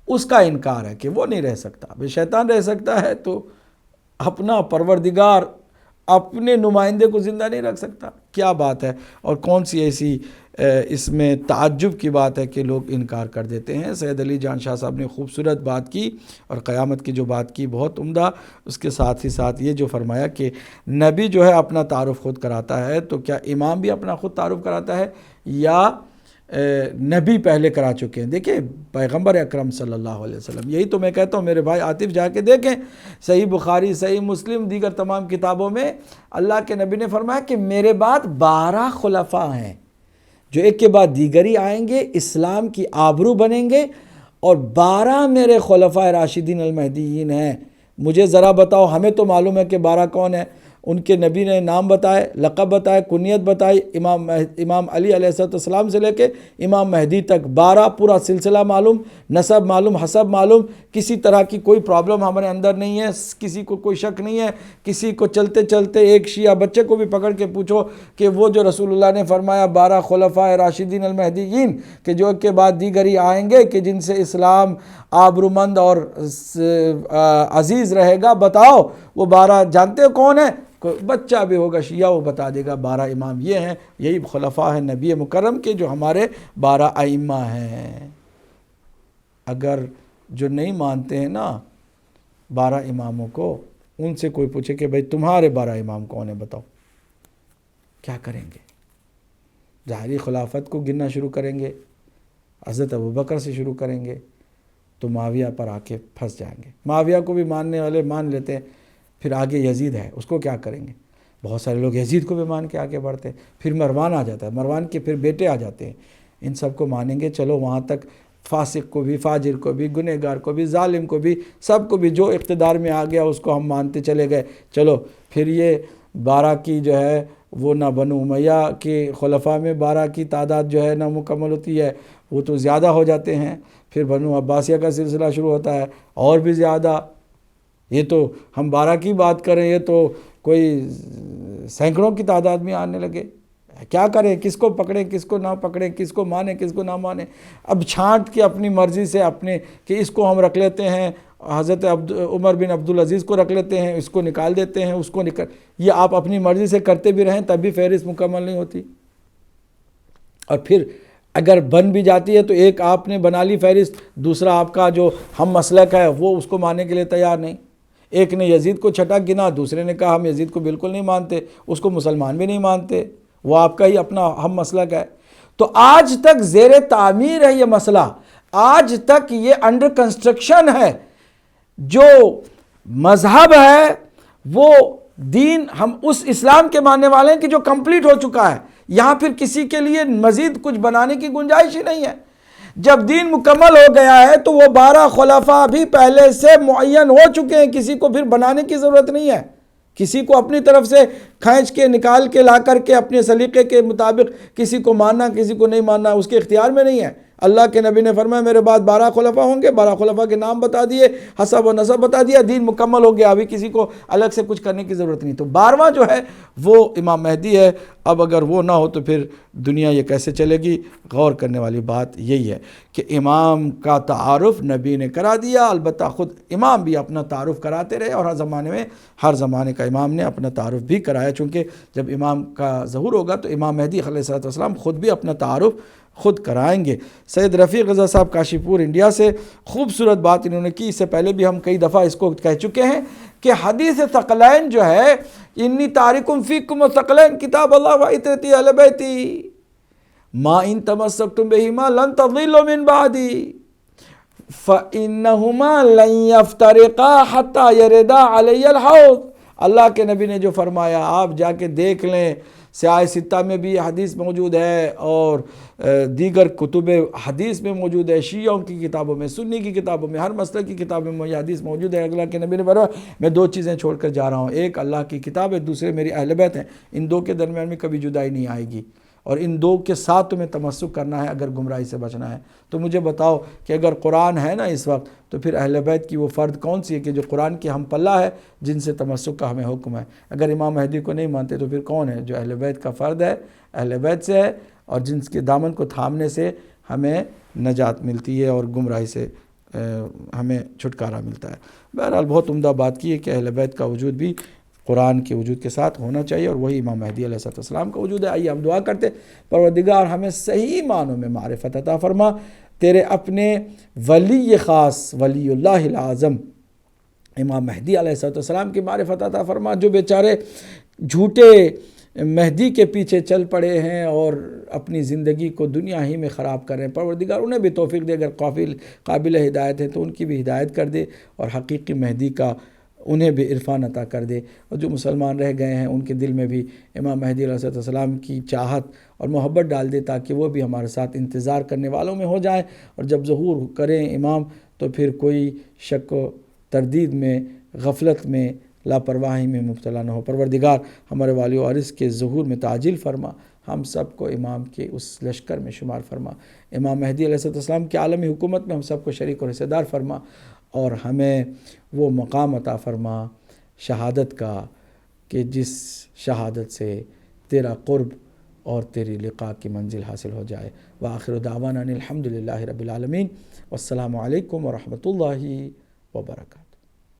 اس کا انکار ہے کہ وہ نہیں رہ سکتا. بھئی شیطان رہ سکتا ہے تو اپنا پروردگار اپنے نمائندے کو زندہ نہیں رکھ سکتا؟ کیا بات ہے، اور کون سی ایسی اس میں تعجب کی بات ہے کہ لوگ انکار کر دیتے ہیں. سید علی جان شاہ صاحب نے خوبصورت بات کی اور قیامت کی جو بات کی بہت عمدہ. اس کے ساتھ ہی ساتھ یہ جو فرمایا کہ نبی جو ہے اپنا تعارف خود کراتا ہے، تو کیا امام بھی اپنا خود تعارف کراتا ہے یا نبی پہلے کرا چکے ہیں؟ دیکھیں پیغمبر اکرم صلی اللہ علیہ وسلم، یہی تو میں کہتا ہوں میرے بھائی عاطف جا کے دیکھیں صحیح بخاری، صحیح مسلم، دیگر تمام کتابوں میں اللہ کے نبی نے فرمایا کہ میرے بعد 12 خلفاء ہیں جو ایک کے بعد دیگری آئیں گے، اسلام کی آبرو بنیں گے، اور 12 میرے خلفاء راشدین المہدیین ہیں. مجھے ذرا بتاؤ، ہمیں تو معلوم ہے کہ 12 کون ہیں، ان کے نبی نے نام بتائے، لقب بتائے، کنیت بتائی، امام علی علیہ السلام سے لے کے امام مہدی تک 12 پورا سلسلہ معلوم، نسب معلوم، حسب معلوم، کسی طرح کی کوئی پرابلم ہمارے اندر نہیں ہے، کسی کو کوئی شک نہیں ہے. کسی کو چلتے چلتے ایک شیعہ بچے کو بھی پکڑ کے پوچھو کہ وہ جو رسول اللہ نے فرمایا 12 خلفاء راشدین المہدیین کہ جو ایک کے بعد دیگری آئیں گے کہ جن سے اسلام آبرومند اور عزیز رہے گا، بتاؤ وہ 12 جانتے ہو کون ہیں؟ کوئی بچہ بھی ہوگا شیعہ وہ بتا دے گا 12 امام یہ ہیں، یہی خلفاء ہیں نبی مکرم کے جو ہمارے 12 ائمہ ہیں. اگر جو نہیں مانتے ہیں نا 12 اماموں کو، ان سے کوئی پوچھے کہ بھئی تمہارے 12 امام کون ہیں بتاؤ، کیا کریں گے؟ ظاہری خلافت کو گننا شروع کریں گے، حضرت ابوبکر سے شروع کریں گے تو معاویہ پر آ کے پھنس جائیں گے۔ معاویہ کو بھی ماننے والے مان لیتے ہیں، پھر آگے یزید ہے، اس کو کیا کریں گے؟ بہت سارے لوگ یزید کو بھی مان کے آگے بڑھتے ہیں، پھر مروان آ جاتا ہے، مروان کے پھر بیٹے آ جاتے ہیں، ان سب کو مانیں گے، چلو وہاں تک فاسق کو بھی، فاجر کو بھی، گنہگار کو بھی، ظالم کو بھی، سب کو بھی جو اقتدار میں آ گیا اس کو ہم مانتے چلے گئے۔ چلو پھر یہ 12 کی جو ہے وہ نہ بنو امیہ کے خلفاء میں 12 کی تعداد جو ہے نہ مکمل ہوتی ہے، وہ تو زیادہ ہو جاتے ہیں، پھر بنو عباسیہ کا سلسلہ شروع ہوتا ہے اور بھی زیادہ۔ یہ تو ہم 12 کی بات کریں، یہ تو کوئی سینکڑوں کی تعداد میں آنے لگے۔ کیا کریں، کس کو پکڑیں کس کو نہ پکڑیں، کس کو مانیں کس کو نہ مانیں؟ اب چھانٹ کے اپنی مرضی سے اپنے کہ اس کو ہم رکھ لیتے ہیں، حضرت عمر بن عبدالعزیز کو رکھ لیتے ہیں، اس کو نکال دیتے ہیں، اس کو یہ آپ اپنی مرضی سے کرتے بھی رہیں تب بھی فہرست مکمل نہیں ہوتی۔ اور پھر اگر بن بھی جاتی ہے تو ایک آپ نے بنا لی فہرست، دوسرا آپ کا جو ہم مسلک ہے وہ اس کو ماننے کے لیے تیار نہیں۔ ایک نے یزید کو چھٹا گنا، دوسرے نے کہا ہم یزید کو بالکل نہیں مانتے، اس کو مسلمان بھی نہیں مانتے، وہ آپ کا ہی اپنا ہم مسلک ہے۔ تو آج تک زیر تعمیر ہے یہ مسئلہ، آج تک یہ انڈر کنسٹرکشن ہے۔ جو مذہب ہے وہ دین ہم اس اسلام کے ماننے والے ہیں کہ جو کمپلیٹ ہو چکا ہے، یہاں پھر کسی کے لیے مزید کچھ بنانے کی گنجائش ہی نہیں ہے۔ جب دین مکمل ہو گیا ہے تو وہ 12 خلفاء بھی پہلے سے معین ہو چکے ہیں، کسی کو پھر بنانے کی ضرورت نہیں ہے، کسی کو اپنی طرف سے کھینچ کے نکال کے لا کر کے اپنے سلیقے کے مطابق کسی کو ماننا کسی کو نہیں ماننا اس کے اختیار میں نہیں ہے۔ اللہ کے نبی نے فرمایا میرے بعد 12 خلفاء ہوں گے، 12 خلفاء کے نام بتا دیے، حسب و نسب بتا دیا، دین مکمل ہو گیا، ابھی کسی کو الگ سے کچھ کرنے کی ضرورت نہیں۔ تو 12واں جو ہے وہ امام مہدی ہے۔ اب اگر وہ نہ ہو تو پھر دنیا یہ کیسے چلے گی؟ غور کرنے والی بات یہی ہے کہ امام کا تعارف نبی نے کرا دیا، البتہ خود امام بھی اپنا تعارف کراتے رہے، اور ہر زمانے کا امام نے اپنا تعارف بھی کرایا، چونکہ جب امام کا ظہور ہوگا تو امام مہدی علیہ السلام خود بھی اپنا تعارف خود کرائیں گے۔ سید رفیق رضا صاحب کاشی پور انڈیا سے خوبصورت بات انہوں نے کی، اس سے پہلے بھی ہم کئی دفعہ اس کو کہہ چکے ہیں کہ حدیث ثقلین جو ہے، انی تارکم فیکم ثقلین کتاب اللہ و عترتی اہل بیتی ما ان تمسکتم بہما لن تضلوا من بعدی فانہما لن یفترقا حتی یردا علی الحوض۔ اللہ کے نبی نے جو فرمایا آپ جا کے دیکھ لیں، سیاہ ستہ میں بھی حدیث موجود ہے اور دیگر کتب حدیث میں موجود ہے، شیعوں کی کتابوں میں، سنی کی کتابوں میں، ہر مسئلہ کی کتابوں میں یہ حدیث موجود ہے۔ اللہ کے نبی نے فرمایا میں 2 چیزیں چھوڑ کر جا رہا ہوں، ایک اللہ کی کتاب ہے، دوسرے میری اہل بیت ہیں، ان 2 کے درمیان میں کبھی جدائی نہیں آئے گی، اور ان 2 کے ساتھ تمہیں تمسک کرنا ہے اگر گمراہی سے بچنا ہے۔ تو مجھے بتاؤ کہ اگر قرآن ہے نا اس وقت، تو پھر اہل بیت کی وہ فرد کون سی ہے کہ جو قرآن کے ہم پلہ ہے، جن سے تمسک کا ہمیں حکم ہے؟ اگر امام مہدی کو نہیں مانتے تو پھر کون ہے؟ جو اہل بیت کا فرد ہے، اہل بیت سے ہے، اور جن کے دامن کو تھامنے سے ہمیں نجات ملتی ہے اور گمراہی سے ہمیں چھٹکارا ملتا ہے۔ بہرحال بہت عمدہ بات کی ہے کہ اہل بیت کا وجود بھی قرآن کے وجود کے ساتھ ہونا چاہیے، اور وہی امام مہدی علیہ السلام کا وجود ہے۔ آئیے ہم دعا کرتے، پروردگار ہمیں صحیح معنوں میں معرفت عطا فرما، تیرے اپنے ولی خاص ولی اللہ العظم امام مہدی علیہ السلام کی معرفت عطا فرما، جو بیچارے جھوٹے مہدی کے پیچھے چل پڑے ہیں اور اپنی زندگی کو دنیا ہی میں خراب کر رہے ہیں۔ پروردگار انہیں بھی توفیق دے، اگر قابل ہدایت ہے تو ان کی بھی ہدایت کر دے، اور حقیقی مہدی کا انہیں بھی عرفان عطا کر دے، اور جو مسلمان رہ گئے ہیں ان کے دل میں بھی امام مہدی علیہ السلام کی چاہت اور محبت ڈال دے، تاکہ وہ بھی ہمارے ساتھ انتظار کرنے والوں میں ہو جائیں، اور جب ظہور کریں امام تو پھر کوئی شک و تردید میں، غفلت میں، لاپرواہی میں مبتلا نہ ہو۔ پروردگار ہمارے والی و وارث کے ظہور میں تعجیل فرما، ہم سب کو امام کے اس لشکر میں شمار فرما، امام مہدی علیہ السلام کی عالمی حکومت میں ہم سب کو شریک اور حصہ دار فرما، اور ہمیں وہ مقام عطا فرما شہادت کا کہ جس شہادت سے تیرا قرب اور تیری لقاء کی منزل حاصل ہو جائے۔ وآخر دعوانا الحمدللہ رب العالمین، والسلام علیکم ورحمۃ اللہ وبرکاتہ۔